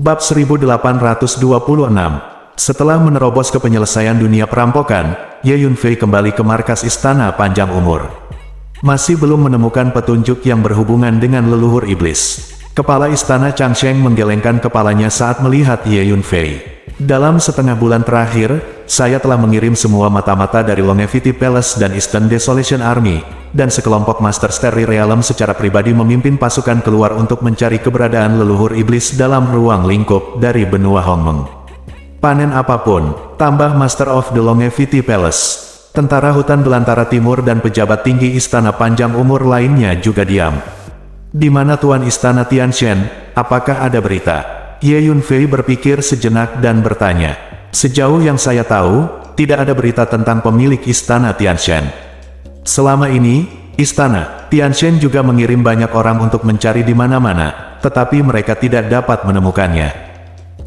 Bab 1826. Setelah menerobos ke penyelesaian dunia perampokan, Ye Yunfei kembali ke markas Istana Panjang Umur. Masih belum menemukan petunjuk yang berhubungan dengan leluhur iblis. Kepala Istana Changsheng menggelengkan kepalanya saat melihat Ye Yunfei. Dalam setengah bulan terakhir, saya telah mengirim semua mata-mata dari Longevity Palace dan Eastern Desolation Army, dan sekelompok Master Starry Realm secara pribadi memimpin pasukan keluar untuk mencari keberadaan leluhur iblis dalam ruang lingkup dari benua Hongmeng. Panen apapun, tambah Master of the Longevity Palace. Tentara hutan belantara timur dan pejabat tinggi Istana Panjang Umur lainnya juga diam. Di mana Tuan Istana Tianshan, apakah ada berita? Ye Yunfei berpikir sejenak dan bertanya. Sejauh yang saya tahu, tidak ada berita tentang pemilik Istana Tianshan. Selama ini, Istana Tianshan juga mengirim banyak orang untuk mencari di mana-mana, tetapi mereka tidak dapat menemukannya.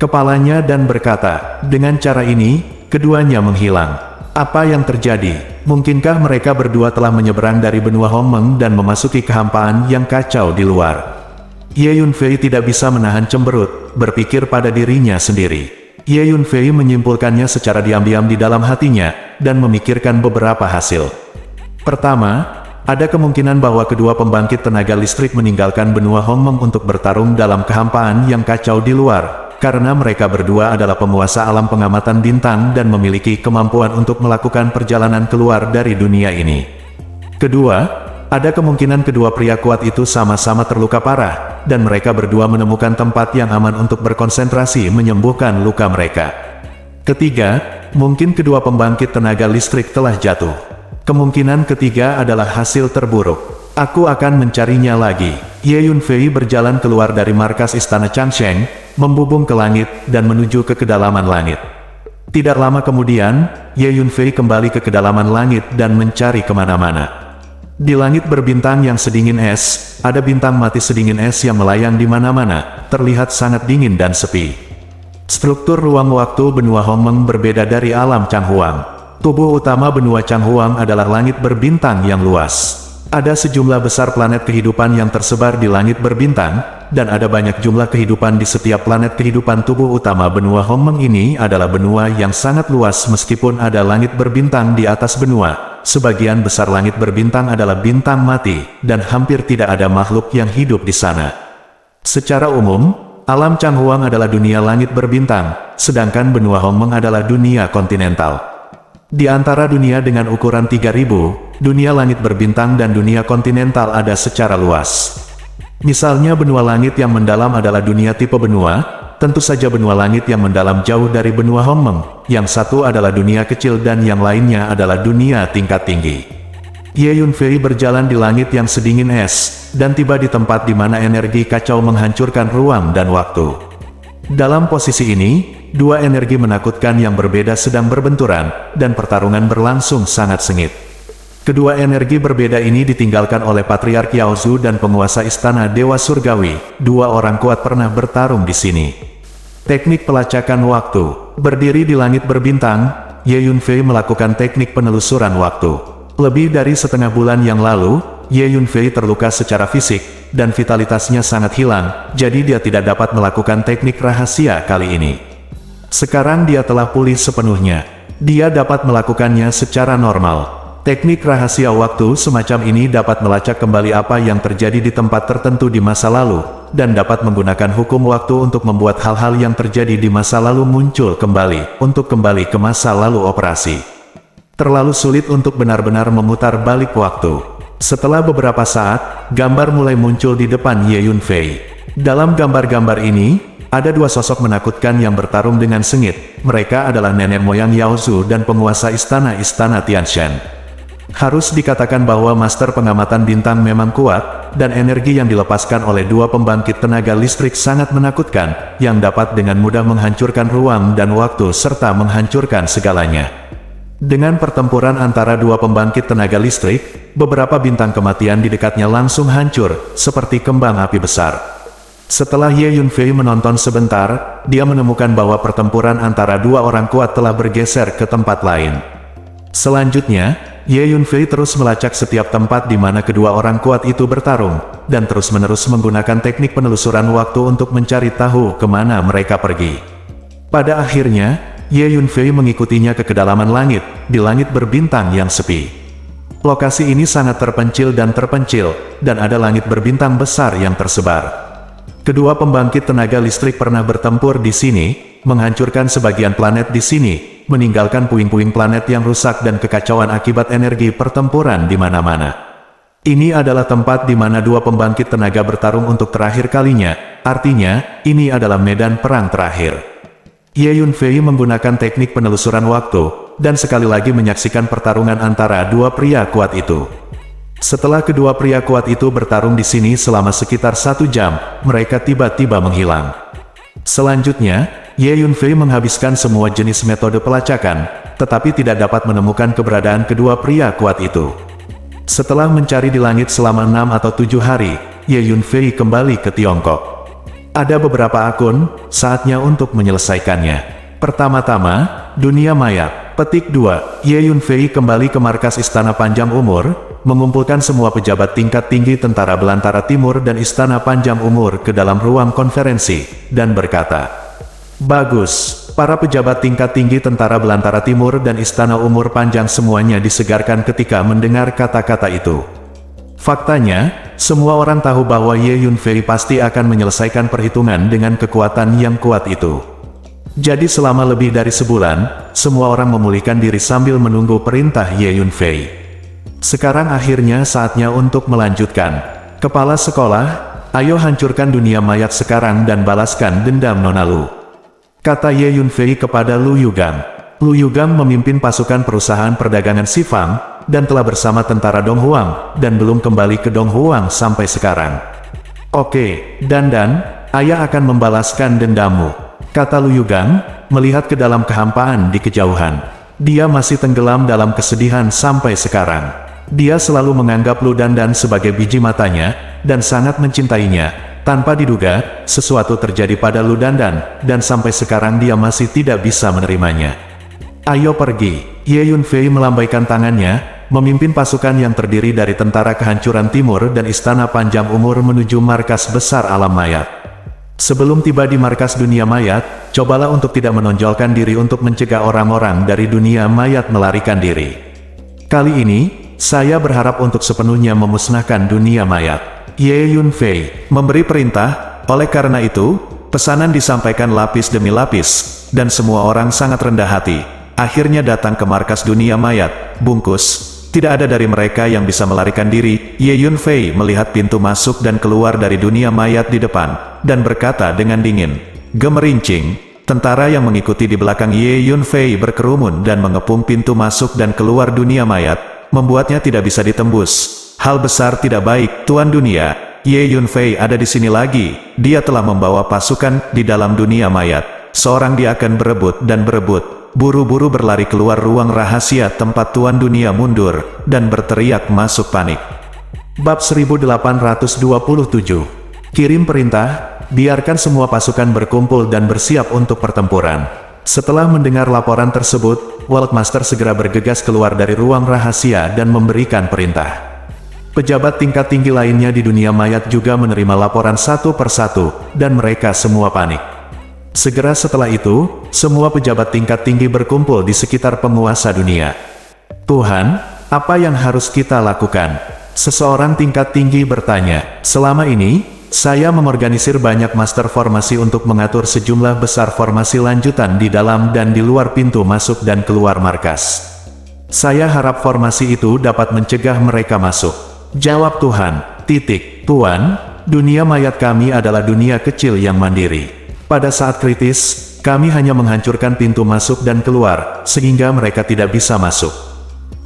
Kepalanya dan berkata, dengan cara ini, keduanya menghilang. Apa yang terjadi? Mungkinkah mereka berdua telah menyeberang dari benua Hongmeng dan memasuki kehampaan yang kacau di luar? Ye Yunfei tidak bisa menahan cemberut, berpikir pada dirinya sendiri. Ye Yunfei menyimpulkannya secara diam-diam di dalam hatinya, dan memikirkan beberapa hasil. Pertama, ada kemungkinan bahwa kedua pembangkit tenaga listrik meninggalkan benua Hongmeng untuk bertarung dalam kehampaan yang kacau di luar, karena mereka berdua adalah penguasa alam pengamatan bintang dan memiliki kemampuan untuk melakukan perjalanan keluar dari dunia ini. Kedua, ada kemungkinan kedua pria kuat itu sama-sama terluka parah, dan mereka berdua menemukan tempat yang aman untuk berkonsentrasi menyembuhkan luka mereka. Ketiga, mungkin kedua pembangkit tenaga listrik telah jatuh. Kemungkinan ketiga adalah hasil terburuk. Aku akan mencarinya lagi. Ye Yunfei berjalan keluar dari markas Istana Changsheng, membubung ke langit, dan menuju ke kedalaman langit. Tidak lama kemudian, Ye Yunfei kembali ke kedalaman langit dan mencari kemana-mana. Di langit berbintang yang sedingin es, ada bintang mati sedingin es yang melayang di mana-mana, terlihat sangat dingin dan sepi. Struktur ruang waktu benua Hongmeng berbeda dari alam Changhuang. Tubuh utama benua Changhuang adalah langit berbintang yang luas. Ada sejumlah besar planet kehidupan yang tersebar di langit berbintang, dan ada banyak jumlah kehidupan di setiap planet kehidupan. Tubuh utama benua Hongmeng ini adalah benua yang sangat luas meskipun ada langit berbintang di atas benua. Sebagian besar langit berbintang adalah bintang mati, dan hampir tidak ada makhluk yang hidup di sana. Secara umum, alam Changhuang adalah dunia langit berbintang, sedangkan benua Hongmeng adalah dunia kontinental. Di antara dunia dengan ukuran 3000, dunia langit berbintang dan dunia kontinental ada secara luas. Misalnya benua langit yang mendalam adalah dunia tipe benua. Tentu saja benua langit yang mendalam jauh dari benua Hongmeng, yang satu adalah dunia kecil dan yang lainnya adalah dunia tingkat tinggi. Ye Yunfei berjalan di langit yang sedingin es, dan tiba di tempat di mana energi kacau menghancurkan ruang dan waktu. Dalam posisi ini, dua energi menakutkan yang berbeda sedang berbenturan, dan pertarungan berlangsung sangat sengit. Kedua energi berbeda ini ditinggalkan oleh Patriark Yaozu dan penguasa Istana Dewa Surgawi. Dua orang kuat pernah bertarung di sini. Teknik pelacakan waktu. Berdiri di langit berbintang, Ye Yunfei melakukan teknik penelusuran waktu. Lebih dari setengah bulan yang lalu, Ye Yunfei terluka secara fisik, dan vitalitasnya sangat hilang, jadi dia tidak dapat melakukan teknik rahasia kali ini. Sekarang dia telah pulih sepenuhnya. Dia dapat melakukannya secara normal. Teknik rahasia waktu semacam ini dapat melacak kembali apa yang terjadi di tempat tertentu di masa lalu, dan dapat menggunakan hukum waktu untuk membuat hal-hal yang terjadi di masa lalu muncul kembali, untuk kembali ke masa lalu operasi. Terlalu sulit untuk benar-benar memutar balik waktu. Setelah beberapa saat, gambar mulai muncul di depan Ye Yunfei. Dalam gambar-gambar ini, ada dua sosok menakutkan yang bertarung dengan sengit. Mereka adalah nenek moyang Yaozu dan penguasa Istana Tianshan. Harus dikatakan bahwa master pengamatan bintang memang kuat, dan energi yang dilepaskan oleh dua pembangkit tenaga listrik sangat menakutkan, yang dapat dengan mudah menghancurkan ruang dan waktu serta menghancurkan segalanya. Dengan pertempuran antara dua pembangkit tenaga listrik, beberapa bintang kematian di dekatnya langsung hancur, seperti kembang api besar. Setelah Ye Yunfei menonton sebentar, dia menemukan bahwa pertempuran antara dua orang kuat telah bergeser ke tempat lain. Selanjutnya, Ye Yunfei terus melacak setiap tempat di mana kedua orang kuat itu bertarung, dan terus-menerus menggunakan teknik penelusuran waktu untuk mencari tahu kemana mereka pergi. Pada akhirnya, Ye Yunfei mengikutinya ke kedalaman langit, di langit berbintang yang sepi. Lokasi ini sangat terpencil, dan ada langit berbintang besar yang tersebar. Kedua pembangkit tenaga listrik pernah bertempur di sini, menghancurkan sebagian planet di sini, meninggalkan puing-puing planet yang rusak dan kekacauan akibat energi pertempuran di mana-mana. Ini adalah tempat di mana dua pembangkit tenaga bertarung untuk terakhir kalinya, artinya, ini adalah medan perang terakhir. Ye Yunfei menggunakan teknik penelusuran waktu, dan sekali lagi menyaksikan pertarungan antara dua pria kuat itu. Setelah kedua pria kuat itu bertarung di sini selama sekitar 1 jam, mereka tiba-tiba menghilang. Selanjutnya, Ye Yunfei menghabiskan semua jenis metode pelacakan, tetapi tidak dapat menemukan keberadaan kedua pria kuat itu. Setelah mencari di langit selama 6 atau 7 hari, Ye Yunfei kembali ke Tiongkok. Ada beberapa akun, saatnya untuk menyelesaikannya. Pertama-tama, dunia mayat. Petik 2, Ye Yunfei kembali ke markas Istana Panjang Umur, mengumpulkan semua pejabat tingkat tinggi Tentara Belantara Timur dan Istana Panjang Umur ke dalam ruang konferensi, dan berkata, "Bagus, para pejabat tingkat tinggi Tentara Belantara Timur dan Istana Umur Panjang semuanya disegarkan ketika mendengar kata-kata itu. Faktanya, semua orang tahu bahwa Ye Yunfei pasti akan menyelesaikan perhitungan dengan kekuatan yang kuat itu. Jadi selama lebih dari sebulan, semua orang memulihkan diri sambil menunggu perintah Ye Yunfei. Sekarang akhirnya saatnya untuk melanjutkan. Kepala sekolah, ayo hancurkan dunia mayat sekarang dan balaskan dendam Nona Lu," kata Ye Yunfei kepada Lu Yugang. Lu Yugang memimpin pasukan perusahaan perdagangan Sifang, dan telah bersama tentara Dong Huang, dan belum kembali ke Dong Huang sampai sekarang. "Oke, Dandan, ayah akan membalaskan dendammu," kata Lu Yugang, melihat ke dalam kehampaan di kejauhan. Dia masih tenggelam dalam kesedihan sampai sekarang. Dia selalu menganggap Lu Dandan sebagai biji matanya, dan sangat mencintainya. Tanpa diduga, sesuatu terjadi pada Lu Dandan, dan sampai sekarang dia masih tidak bisa menerimanya. "Ayo pergi." Ye Yunfei melambaikan tangannya, memimpin pasukan yang terdiri dari Tentara Kehancuran Timur dan Istana Panjang Umur menuju markas besar alam mayat. Sebelum tiba di markas dunia mayat, cobalah untuk tidak menonjolkan diri untuk mencegah orang-orang dari dunia mayat melarikan diri. Kali ini, saya berharap untuk sepenuhnya memusnahkan dunia mayat. Ye Yunfei memberi perintah, oleh karena itu, pesanan disampaikan lapis demi lapis, dan semua orang sangat rendah hati. Akhirnya datang ke markas dunia mayat, bungkus. Tidak ada dari mereka yang bisa melarikan diri. Ye Yunfei melihat pintu masuk dan keluar dari dunia mayat di depan, dan berkata dengan dingin, "Gemerincing." Tentara yang mengikuti di belakang Ye Yunfei berkerumun dan mengepung pintu masuk dan keluar dunia mayat, membuatnya tidak bisa ditembus. "Hal besar tidak baik, Tuan Dunia. Ye Yunfei ada di sini lagi. Dia telah membawa pasukan di dalam dunia mayat. Seorang dia akan berebut dan berebut." Buru-buru berlari keluar ruang rahasia tempat Tuan Dunia mundur, dan berteriak masuk panik. Bab 1827. Kirim perintah, biarkan semua pasukan berkumpul dan bersiap untuk pertempuran. Setelah mendengar laporan tersebut, World Master segera bergegas keluar dari ruang rahasia dan memberikan perintah. Pejabat tingkat tinggi lainnya di dunia mayat juga menerima laporan satu persatu, dan mereka semua panik. Segera setelah itu, semua pejabat tingkat tinggi berkumpul di sekitar penguasa dunia. "Tuhan, apa yang harus kita lakukan?" Seseorang tingkat tinggi bertanya. "Selama ini, saya mengorganisir banyak master formasi untuk mengatur sejumlah besar formasi lanjutan di dalam dan di luar pintu masuk dan keluar markas. Saya harap formasi itu dapat mencegah mereka masuk." Jawab Tuhan. "Tuan, dunia mayat kami adalah dunia kecil yang mandiri. Pada saat kritis, kami hanya menghancurkan pintu masuk dan keluar, sehingga mereka tidak bisa masuk."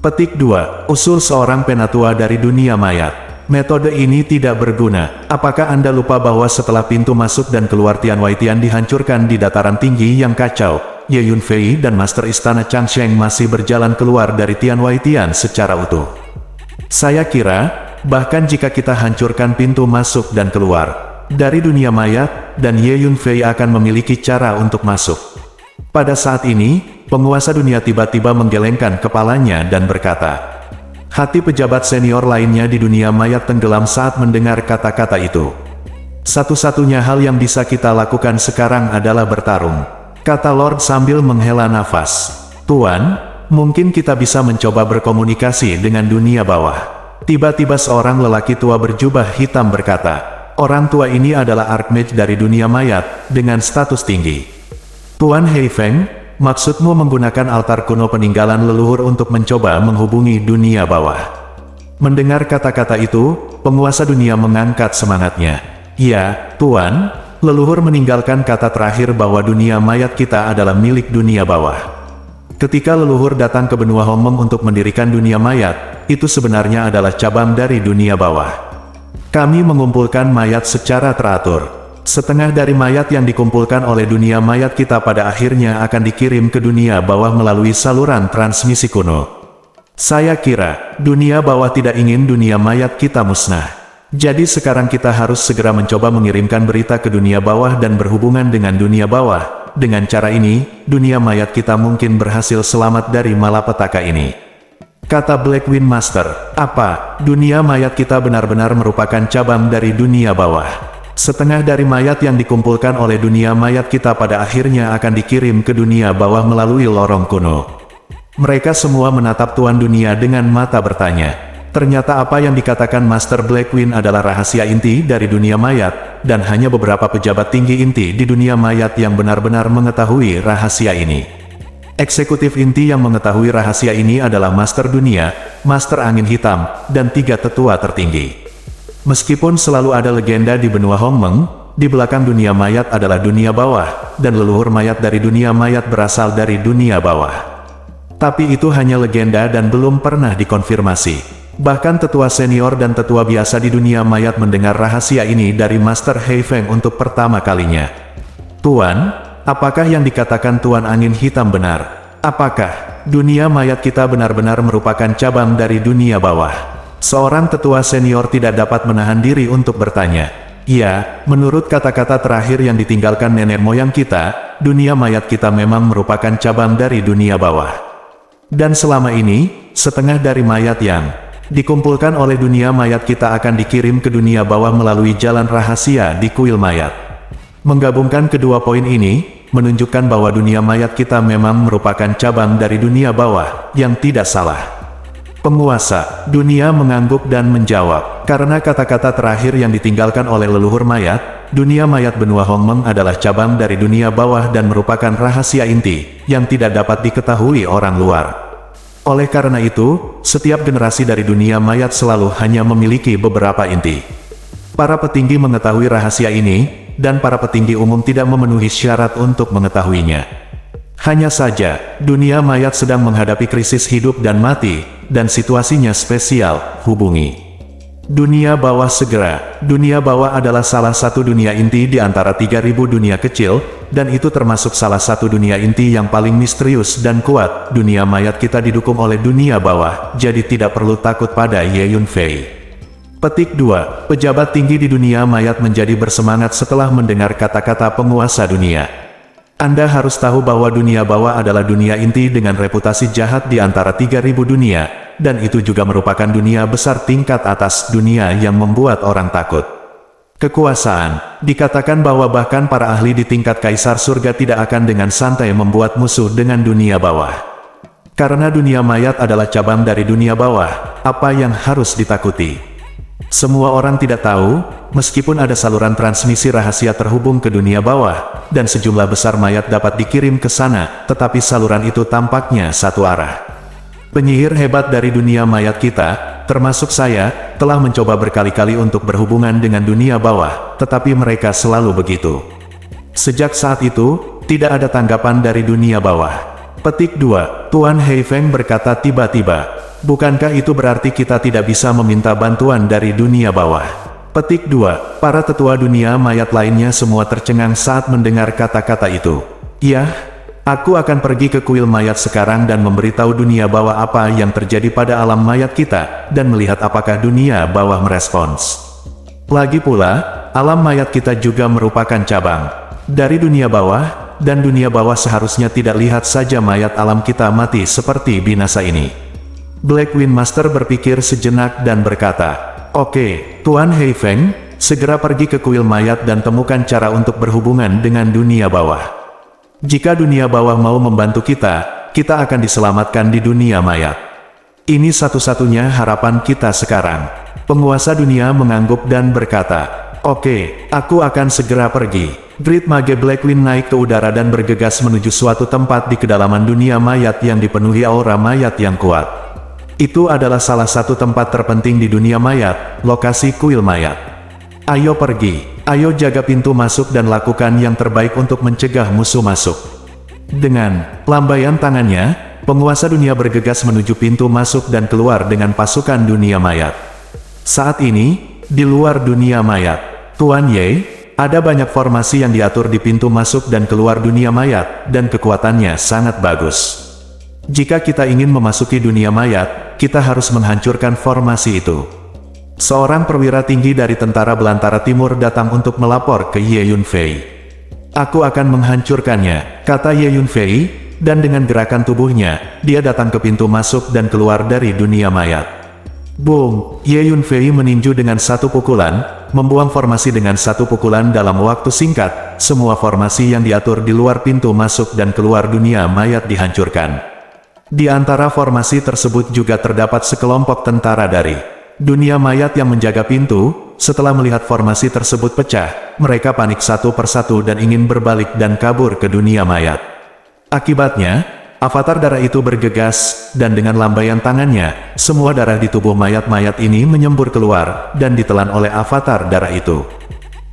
Petik 2. Usul seorang penatua dari dunia mayat. Metode ini tidak berguna. Apakah Anda lupa bahwa setelah pintu masuk dan keluar Tian Waitian dihancurkan di dataran tinggi yang kacau, Ye Yunfei dan Master Istana Changsheng masih berjalan keluar dari Tian Waitian secara utuh? Saya kira, bahkan jika kita hancurkan pintu masuk dan keluar dari dunia mayat, dan Ye Yunfei akan memiliki cara untuk masuk. Pada saat ini, penguasa dunia tiba-tiba menggelengkan kepalanya dan berkata, Hati pejabat senior lainnya di dunia mayat tenggelam saat mendengar kata-kata itu. Satu-satunya hal yang bisa kita lakukan sekarang adalah bertarung, kata Lord sambil menghela nafas. Tuan, mungkin kita bisa mencoba berkomunikasi dengan dunia bawah. Tiba-tiba seorang lelaki tua berjubah hitam berkata, orang tua ini adalah Archmage dari dunia mayat, dengan status tinggi. Tuan Heifeng, maksudmu menggunakan altar kuno peninggalan leluhur untuk mencoba menghubungi dunia bawah? Mendengar kata-kata itu, penguasa dunia mengangkat semangatnya. Ya, Tuan, leluhur meninggalkan kata terakhir bahwa dunia mayat kita adalah milik dunia bawah. Ketika leluhur datang ke benua Hongmeng untuk mendirikan dunia mayat, itu sebenarnya adalah cabang dari dunia bawah. Kami mengumpulkan mayat secara teratur. Setengah dari mayat yang dikumpulkan oleh dunia mayat kita pada akhirnya akan dikirim ke dunia bawah melalui saluran transmisi kuno. Saya kira, dunia bawah tidak ingin dunia mayat kita musnah. Jadi sekarang kita harus segera mencoba mengirimkan berita ke dunia bawah dan berhubungan dengan dunia bawah. Dengan cara ini, dunia mayat kita mungkin berhasil selamat dari malapetaka ini. Kata Blackwind Master, apa, dunia mayat kita benar-benar merupakan cabang dari dunia bawah. Setengah dari mayat yang dikumpulkan oleh dunia mayat kita pada akhirnya akan dikirim ke dunia bawah melalui lorong kuno. Mereka semua menatap Tuan Dunia dengan mata bertanya. Ternyata apa yang dikatakan Master Blackwind adalah rahasia inti dari dunia mayat, dan hanya beberapa pejabat tinggi inti di dunia mayat yang benar-benar mengetahui rahasia ini. Eksekutif inti yang mengetahui rahasia ini adalah Master Dunia, Master Angin Hitam, dan 3 tetua tertinggi. Meskipun selalu ada legenda di benua Hongmeng, di belakang dunia mayat adalah dunia bawah, dan leluhur mayat dari dunia mayat berasal dari dunia bawah. Tapi itu hanya legenda dan belum pernah dikonfirmasi. Bahkan tetua senior dan tetua biasa di dunia mayat mendengar rahasia ini dari Master Heifeng untuk pertama kalinya. Tuan, apakah yang dikatakan Tuan Angin Hitam benar? Apakah dunia mayat kita benar-benar merupakan cabang dari dunia bawah? Seorang tetua senior tidak dapat menahan diri untuk bertanya. Ya, menurut kata-kata terakhir yang ditinggalkan nenek moyang kita, dunia mayat kita memang merupakan cabang dari dunia bawah. Dan selama ini, setengah dari mayat yang dikumpulkan oleh dunia mayat kita akan dikirim ke dunia bawah melalui jalan rahasia di kuil mayat. Menggabungkan kedua poin ini, menunjukkan bahwa dunia mayat kita memang merupakan cabang dari dunia bawah, yang tidak salah. Penguasa dunia mengangguk dan menjawab, karena kata-kata terakhir yang ditinggalkan oleh leluhur mayat, dunia mayat benua Hongmeng adalah cabang dari dunia bawah dan merupakan rahasia inti, yang tidak dapat diketahui orang luar. Oleh karena itu, setiap generasi dari dunia mayat selalu hanya memiliki beberapa inti. Para petinggi mengetahui rahasia ini, dan para petinggi umum tidak memenuhi syarat untuk mengetahuinya. Hanya saja, dunia mayat sedang menghadapi krisis hidup dan mati, dan situasinya spesial, hubungi dunia bawah segera. Dunia bawah adalah salah satu dunia inti di antara 3000 dunia kecil, dan itu termasuk salah satu dunia inti yang paling misterius dan kuat. Dunia mayat kita didukung oleh dunia bawah, jadi tidak perlu takut pada Ye Yunfei. Petik 2. Pejabat tinggi di dunia mayat menjadi bersemangat setelah mendengar kata-kata penguasa dunia. Anda harus tahu bahwa dunia bawah adalah dunia inti dengan reputasi jahat di antara 3000 dunia, dan itu juga merupakan dunia besar tingkat atas dunia yang membuat orang takut. Kekuasaan, dikatakan bahwa bahkan para ahli di tingkat kaisar surga tidak akan dengan santai membuat musuh dengan dunia bawah. Karena dunia mayat adalah cabang dari dunia bawah, apa yang harus ditakuti? Semua orang tidak tahu, meskipun ada saluran transmisi rahasia terhubung ke dunia bawah, dan sejumlah besar mayat dapat dikirim ke sana, tetapi saluran itu tampaknya satu arah. Penyihir hebat dari dunia mayat kita, termasuk saya, telah mencoba berkali-kali untuk berhubungan dengan dunia bawah, tetapi mereka selalu begitu. Sejak saat itu, tidak ada tanggapan dari dunia bawah. Petik 2. Tuan Heifeng berkata tiba-tiba. Bukankah itu berarti kita tidak bisa meminta bantuan dari dunia bawah? Petik 2. Para tetua dunia mayat lainnya semua tercengang saat mendengar kata-kata itu. Ya, aku akan pergi ke kuil mayat sekarang dan memberitahu dunia bawah apa yang terjadi pada alam mayat kita, dan melihat apakah dunia bawah merespons. Lagi pula, alam mayat kita juga merupakan cabang dari dunia bawah, dan dunia bawah seharusnya tidak lihat saja mayat alam kita mati seperti binasa ini. Black Wind Master berpikir sejenak dan berkata, "Oke, Tuan Hei Feng, segera pergi ke kuil mayat dan temukan cara untuk berhubungan dengan dunia bawah. Jika dunia bawah mau membantu kita, kita akan diselamatkan di dunia mayat. Ini satu-satunya harapan kita sekarang." Penguasa dunia mengangguk dan berkata, "Oke, aku akan segera pergi." Great Mage Black Wind naik ke udara dan bergegas menuju suatu tempat di kedalaman dunia mayat yang dipenuhi aura mayat yang kuat. Itu adalah salah satu tempat terpenting di dunia mayat, lokasi kuil mayat. "Ayo pergi, ayo jaga pintu masuk dan lakukan yang terbaik untuk mencegah musuh masuk." Dengan lambaian tangannya, penguasa dunia bergegas menuju pintu masuk dan keluar dengan pasukan dunia mayat. Saat ini, di luar dunia mayat, Tuan Ye, ada banyak formasi yang diatur di pintu masuk dan keluar dunia mayat, dan kekuatannya sangat bagus. Jika kita ingin memasuki dunia mayat, kita harus menghancurkan formasi itu. Seorang perwira tinggi dari tentara belantara timur datang untuk melapor ke Ye Yunfei. "Aku akan menghancurkannya," kata Ye Yunfei, dan dengan gerakan tubuhnya, dia datang ke pintu masuk dan keluar dari dunia mayat. Boom! Ye Yunfei meninju dengan satu pukulan, membuang formasi dengan satu pukulan dalam waktu singkat. Semua formasi yang diatur di luar pintu masuk dan keluar dunia mayat dihancurkan. Di antara formasi tersebut juga terdapat sekelompok tentara dari dunia mayat yang menjaga pintu. Setelah melihat formasi tersebut pecah, mereka panik satu persatu dan ingin berbalik dan kabur ke dunia mayat. Akibatnya, avatar darah itu bergegas, dan dengan lambaian tangannya, semua darah di tubuh mayat-mayat ini menyembur keluar, dan ditelan oleh avatar darah itu.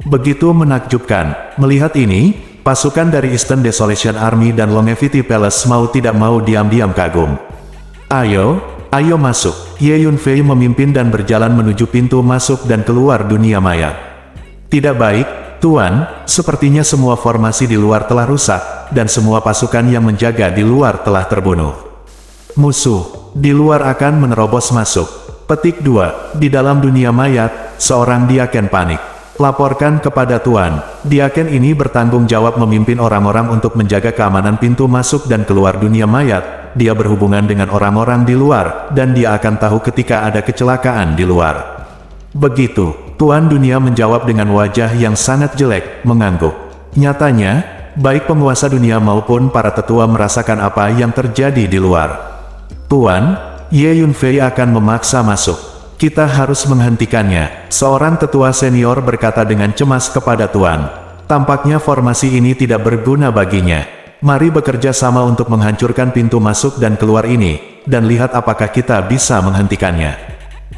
Begitu menakjubkan, melihat ini, pasukan dari Eastern Desolation Army dan Longevity Palace mau tidak mau diam-diam kagum. "Ayo, ayo masuk." Ye Yunfei memimpin dan berjalan menuju pintu masuk dan keluar dunia mayat. "Tidak baik, Tuan, sepertinya semua formasi di luar telah rusak, dan semua pasukan yang menjaga di luar telah terbunuh. Musuh di luar akan menerobos masuk." Petik 2. Di dalam dunia mayat, seorang diaken panik. "Laporkan kepada Tuan." Diaken ini bertanggung jawab memimpin orang-orang untuk menjaga keamanan pintu masuk dan keluar dunia mayat. Dia berhubungan dengan orang-orang di luar, dan dia akan tahu ketika ada kecelakaan di luar. Begitu, Tuan Dunia menjawab dengan wajah yang sangat jelek, mengangguk. Nyatanya, baik penguasa dunia maupun para tetua merasakan apa yang terjadi di luar. "Tuan, Ye Yunfei akan memaksa masuk. Kita harus menghentikannya," seorang tetua senior berkata dengan cemas kepada Tuan. "Tampaknya formasi ini tidak berguna baginya. Mari bekerja sama untuk menghancurkan pintu masuk dan keluar ini, dan lihat apakah kita bisa menghentikannya."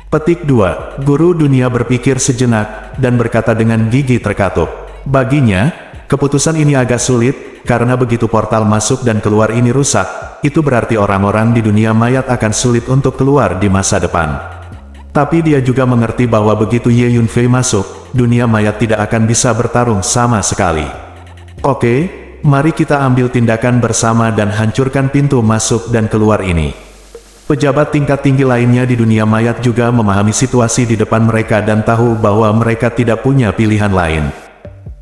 Petik 2. Guru dunia berpikir sejenak, dan berkata dengan gigi terkatup. Baginya, keputusan ini agak sulit, karena begitu portal masuk dan keluar ini rusak, itu berarti orang-orang di dunia mayat akan sulit untuk keluar di masa depan. Tapi dia juga mengerti bahwa begitu Ye Yunfei masuk, dunia mayat tidak akan bisa bertarung sama sekali. "Oke, mari kita ambil tindakan bersama dan hancurkan pintu masuk dan keluar ini." Pejabat tingkat tinggi lainnya di dunia mayat juga memahami situasi di depan mereka dan tahu bahwa mereka tidak punya pilihan lain.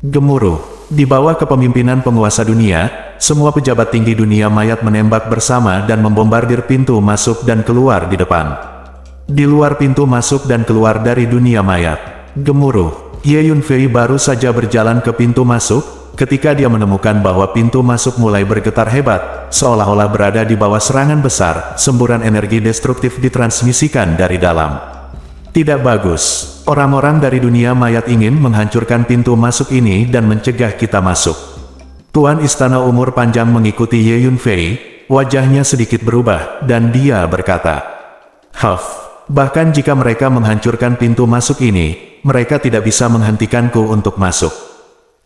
Gemuruh. Di bawah kepemimpinan penguasa dunia, semua pejabat tinggi dunia mayat menembak bersama dan membombardir pintu masuk dan keluar di depan. Di luar pintu masuk dan keluar dari dunia mayat. Gemuruh. Ye Yunfei baru saja berjalan ke pintu masuk, ketika dia menemukan bahwa pintu masuk mulai bergetar hebat, seolah-olah berada di bawah serangan besar. Semburan energi destruktif ditransmisikan dari dalam. Tidak bagus. Orang-orang dari dunia mayat ingin menghancurkan pintu masuk ini dan mencegah kita masuk. Tuan Istana Umur Panjang mengikuti Ye Yunfei, wajahnya sedikit berubah, dan dia berkata, bahkan jika mereka menghancurkan pintu masuk ini, mereka tidak bisa menghentikanku untuk masuk."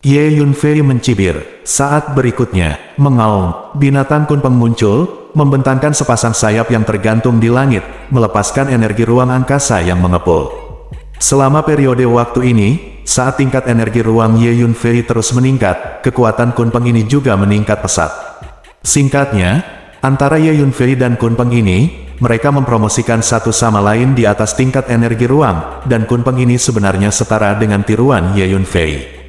Ye Yunfei mencibir. Saat berikutnya, mengaum, binatang kunpeng muncul, membentangkan sepasang sayap yang tergantung di langit, melepaskan energi ruang angkasa yang mengepul. Selama periode waktu ini, saat tingkat energi ruang Ye Yunfei terus meningkat, kekuatan kunpeng ini juga meningkat pesat. Singkatnya, antara Ye Yunfei dan kunpeng ini, mereka mempromosikan satu sama lain di atas tingkat energi ruang, dan kunpeng ini sebenarnya setara dengan tiruan Ye Yunfei.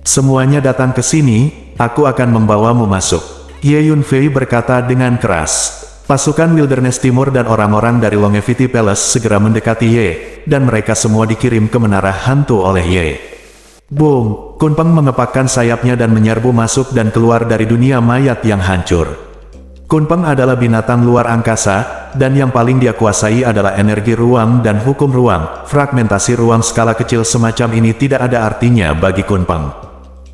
"Semuanya datang ke sini, aku akan membawamu masuk." Ye Yunfei berkata dengan keras. Pasukan Wilderness Timur dan orang-orang dari Longevity Palace segera mendekati Ye, dan mereka semua dikirim ke menara hantu oleh Ye. Boom! Kunpeng mengepakkan sayapnya dan menyerbu masuk dan keluar dari dunia mayat yang hancur. Kunpeng adalah binatang luar angkasa, dan yang paling dia kuasai adalah energi ruang dan hukum ruang. Fragmentasi ruang skala kecil semacam ini tidak ada artinya bagi Kunpeng.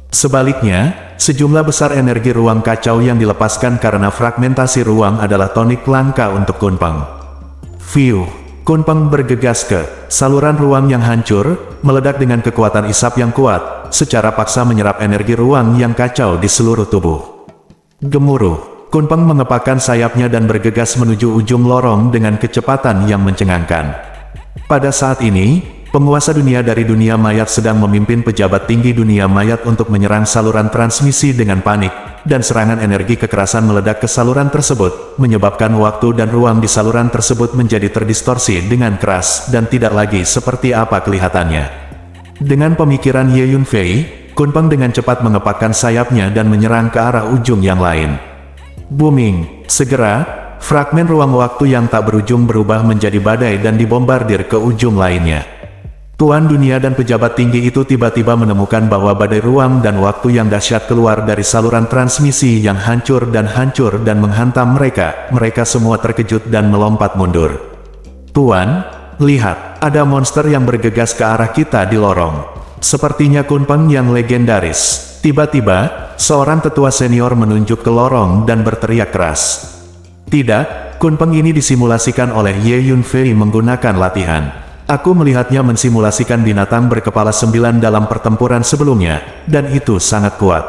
Sebaliknya, sejumlah besar energi ruang kacau yang dilepaskan karena fragmentasi ruang adalah tonik langka untuk Kunpeng. View. Kunpeng bergegas ke saluran ruang yang hancur, meledak dengan kekuatan isap yang kuat, secara paksa menyerap energi ruang yang kacau di seluruh tubuh. Gemuruh. Kunpeng mengepakkan sayapnya dan bergegas menuju ujung lorong dengan kecepatan yang mencengangkan. Pada saat ini, penguasa dunia dari dunia mayat sedang memimpin pejabat tinggi dunia mayat untuk menyerang saluran transmisi dengan panik, dan serangan energi kekerasan meledak ke saluran tersebut, menyebabkan waktu dan ruang di saluran tersebut menjadi terdistorsi dengan keras dan tidak lagi seperti apa kelihatannya. Dengan pemikiran Ye Yunfei, Kunpeng dengan cepat mengepakkan sayapnya dan menyerang ke arah ujung yang lain. Booming! Segera, fragmen ruang waktu yang tak berujung berubah menjadi badai dan dibombardir ke ujung lainnya. Tuan dunia dan pejabat tinggi itu tiba-tiba menemukan bahwa badai ruang dan waktu yang dahsyat keluar dari saluran transmisi yang hancur dan menghantam mereka. Mereka semua terkejut dan melompat mundur. Tuan, lihat, ada monster yang bergegas ke arah kita di lorong. Sepertinya Kunpeng yang legendaris. Tiba-tiba, seorang tetua senior menunjuk ke lorong dan berteriak keras. Tidak, Kunpeng ini disimulasikan oleh Ye Yunfei menggunakan latihan. Aku melihatnya mensimulasikan binatang berkepala 9 dalam pertempuran sebelumnya, dan itu sangat kuat.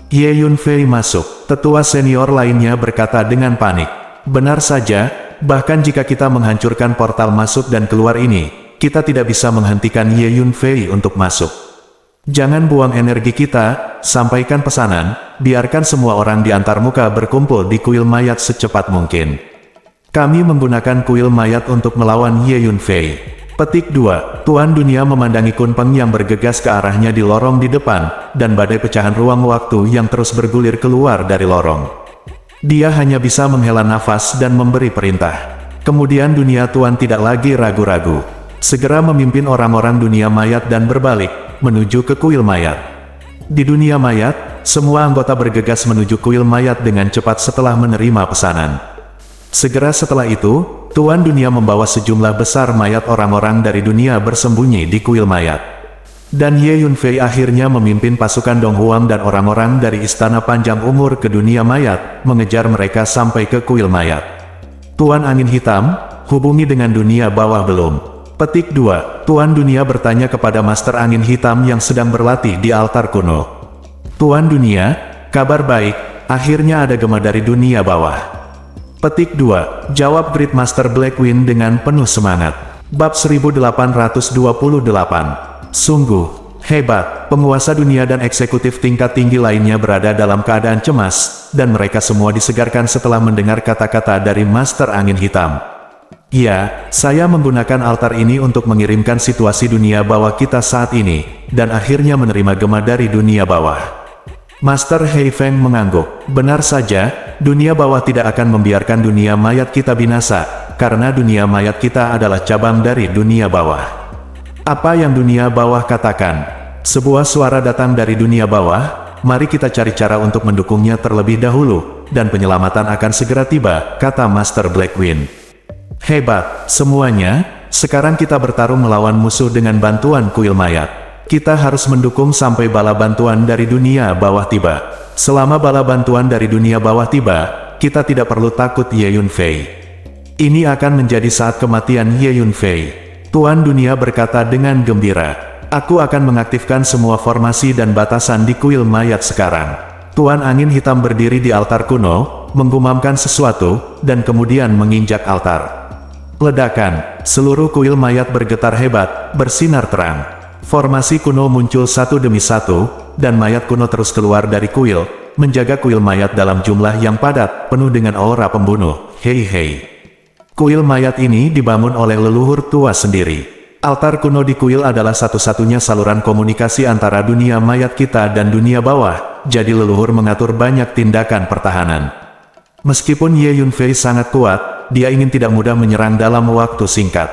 Ye Yunfei masuk. Tetua senior lainnya berkata dengan panik. Benar saja, bahkan jika kita menghancurkan portal masuk dan keluar ini, kita tidak bisa menghentikan Ye Yunfei untuk masuk. Jangan buang energi kita, sampaikan pesanan, biarkan semua orang di antarmuka berkumpul di kuil mayat secepat mungkin. Kami menggunakan kuil mayat untuk melawan Ye Yunfei. Petik 2. Tuan dunia memandangi Kunpeng yang bergegas ke arahnya di lorong di depan, dan badai pecahan ruang waktu yang terus bergulir keluar dari lorong. Dia hanya bisa menghela nafas dan memberi perintah. Kemudian dunia tuan tidak lagi ragu-ragu. Segera memimpin orang-orang dunia mayat dan berbalik, menuju ke kuil mayat. Di dunia mayat, semua anggota bergegas menuju kuil mayat dengan cepat setelah menerima pesanan. Segera setelah itu, Tuan dunia membawa sejumlah besar mayat orang-orang dari dunia bersembunyi di kuil mayat. Dan Ye Yunfei akhirnya memimpin pasukan Dong Huang dan orang-orang dari Istana Panjang Umur ke dunia mayat, mengejar mereka sampai ke kuil mayat. Tuan Angin Hitam, hubungi dengan dunia bawah belum? Petik 2. Tuan dunia bertanya kepada Master Angin Hitam yang sedang berlatih di altar kuno. Tuan dunia, kabar baik, akhirnya ada gema dari dunia bawah. Petik 2. Jawab Great Master Blackwing dengan penuh semangat. Bab 1828. Sungguh hebat. Penguasa dunia dan eksekutif tingkat tinggi lainnya berada dalam keadaan cemas, dan mereka semua disegarkan setelah mendengar kata-kata dari Master Angin Hitam. Ya, saya menggunakan altar ini untuk mengirimkan situasi dunia bawah kita saat ini, dan akhirnya menerima gema dari dunia bawah. Master Hei Feng mengangguk. Benar saja, dunia bawah tidak akan membiarkan dunia mayat kita binasa, karena dunia mayat kita adalah cabang dari dunia bawah. Apa yang dunia bawah katakan? Sebuah suara datang dari dunia bawah, mari kita cari cara untuk mendukungnya terlebih dahulu, dan penyelamatan akan segera tiba, kata Master Blackwing. Hebat, semuanya, sekarang kita bertarung melawan musuh dengan bantuan kuil mayat. Kita harus mendukung sampai bala bantuan dari dunia bawah tiba. Selama bala bantuan dari dunia bawah tiba, kita tidak perlu takut Ye Yunfei. Ini akan menjadi saat kematian Ye Yunfei. Tuan dunia berkata dengan gembira. Aku akan mengaktifkan semua formasi dan batasan di kuil mayat sekarang. Tuan Angin Hitam berdiri di altar kuno, menggumamkan sesuatu, dan kemudian menginjak altar. Ledakan, seluruh kuil mayat bergetar hebat, bersinar terang. Formasi kuno muncul satu demi satu, dan mayat kuno terus keluar dari kuil, menjaga kuil mayat dalam jumlah yang padat, penuh dengan aura pembunuh. Hei hei. Kuil mayat ini dibangun oleh leluhur tua sendiri. Altar kuno di kuil adalah satu-satunya saluran komunikasi antara dunia mayat kita dan dunia bawah, jadi leluhur mengatur banyak tindakan pertahanan. Meskipun Ye Yunfei sangat kuat, dia ingin tidak mudah menyerang dalam waktu singkat.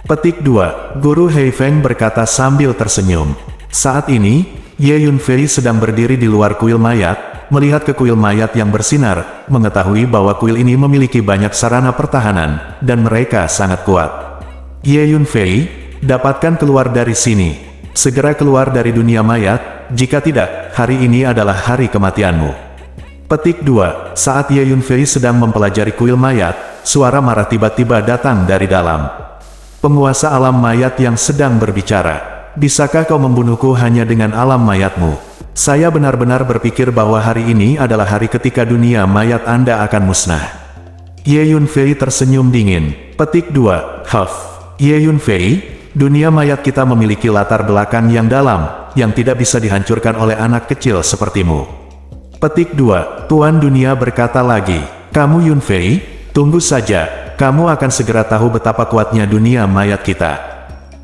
Petik 2. Guru Heifeng berkata sambil tersenyum. Saat ini, Ye Yunfei sedang berdiri di luar kuil mayat, melihat ke kuil mayat yang bersinar, mengetahui bahwa kuil ini memiliki banyak sarana pertahanan, dan mereka sangat kuat. Ye Yunfei, dapatkan keluar dari sini. Segera keluar dari dunia mayat, jika tidak, hari ini adalah hari kematianmu. Petik 2. Saat Ye Yunfei sedang mempelajari kuil mayat, suara marah tiba-tiba datang dari dalam. Penguasa alam mayat yang sedang berbicara. Bisakah kau membunuhku hanya dengan alam mayatmu? Saya benar-benar berpikir bahwa hari ini adalah hari ketika dunia mayat Anda akan musnah. Ye Yunfei tersenyum dingin. Petik 2. Ye Yunfei, dunia mayat kita memiliki latar belakang yang dalam, yang tidak bisa dihancurkan oleh anak kecil sepertimu. Petik 2. Tuan Dunia berkata lagi, kamu Yunfei, tunggu saja, kamu akan segera tahu betapa kuatnya dunia mayat kita.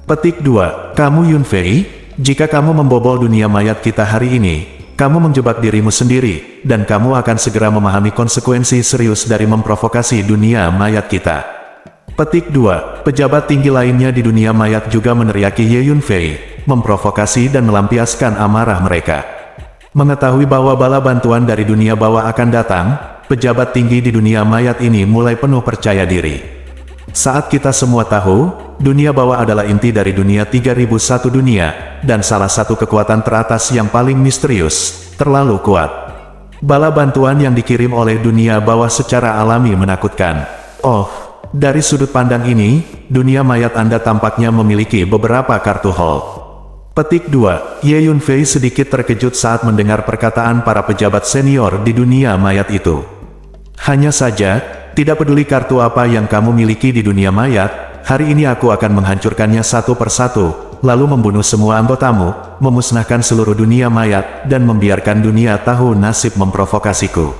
Petik 2. Kamu Yunfei, jika kamu membobol dunia mayat kita hari ini, kamu menjebak dirimu sendiri, dan kamu akan segera memahami konsekuensi serius dari memprovokasi dunia mayat kita. Petik 2. Pejabat tinggi lainnya di dunia mayat juga meneriaki Ye Yunfei, memprovokasi dan melampiaskan amarah mereka. Mengetahui bahwa bala bantuan dari dunia bawah akan datang, pejabat tinggi di dunia mayat ini mulai penuh percaya diri. Saat kita semua tahu, dunia bawah adalah inti dari dunia 3001 dunia, dan salah satu kekuatan teratas yang paling misterius, terlalu kuat. Bala bantuan yang dikirim oleh dunia bawah secara alami menakutkan. Oh, dari sudut pandang ini, dunia mayat Anda tampaknya memiliki beberapa kartu hall. Petik 2. Ye Yunfei sedikit terkejut saat mendengar perkataan para pejabat senior di dunia mayat itu. Hanya saja, tidak peduli kartu apa yang kamu miliki di dunia mayat, hari ini aku akan menghancurkannya satu persatu, lalu membunuh semua anggotamu, memusnahkan seluruh dunia mayat, dan membiarkan dunia tahu nasib memprovokasiku.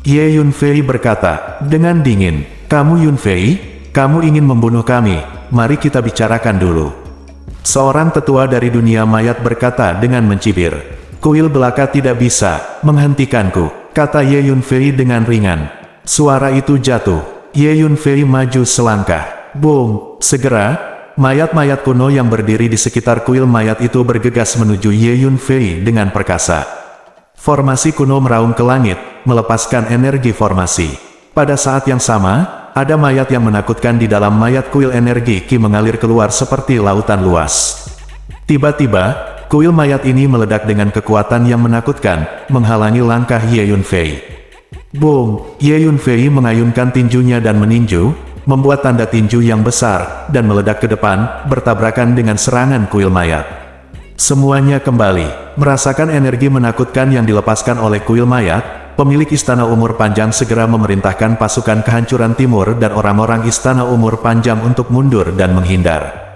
Ye Yunfei berkata, dengan dingin, kamu Yunfei, kamu ingin membunuh kami, mari kita bicarakan dulu. Seorang tetua dari dunia mayat berkata dengan mencibir, kuil belaka tidak bisa menghentikanku, kata Ye Yunfei dengan ringan. Suara itu jatuh. Ye Yunfei maju selangkah. Boom! Segera, mayat-mayat kuno yang berdiri di sekitar kuil mayat itu bergegas menuju Ye Yunfei dengan perkasa. Formasi kuno meraung ke langit, melepaskan energi formasi. Pada saat yang sama, ada mayat yang menakutkan di dalam mayat kuil energi Qi mengalir keluar seperti lautan luas. Tiba-tiba, kuil mayat ini meledak dengan kekuatan yang menakutkan, menghalangi langkah Ye Yunfei. Boom! Ye Yunfei mengayunkan tinjunya dan meninju, membuat tanda tinju yang besar, dan meledak ke depan, bertabrakan dengan serangan kuil mayat. Semuanya kembali, merasakan energi menakutkan yang dilepaskan oleh kuil mayat, pemilik Istana Umur Panjang segera memerintahkan pasukan kehancuran timur dan orang-orang Istana Umur Panjang untuk mundur dan menghindar.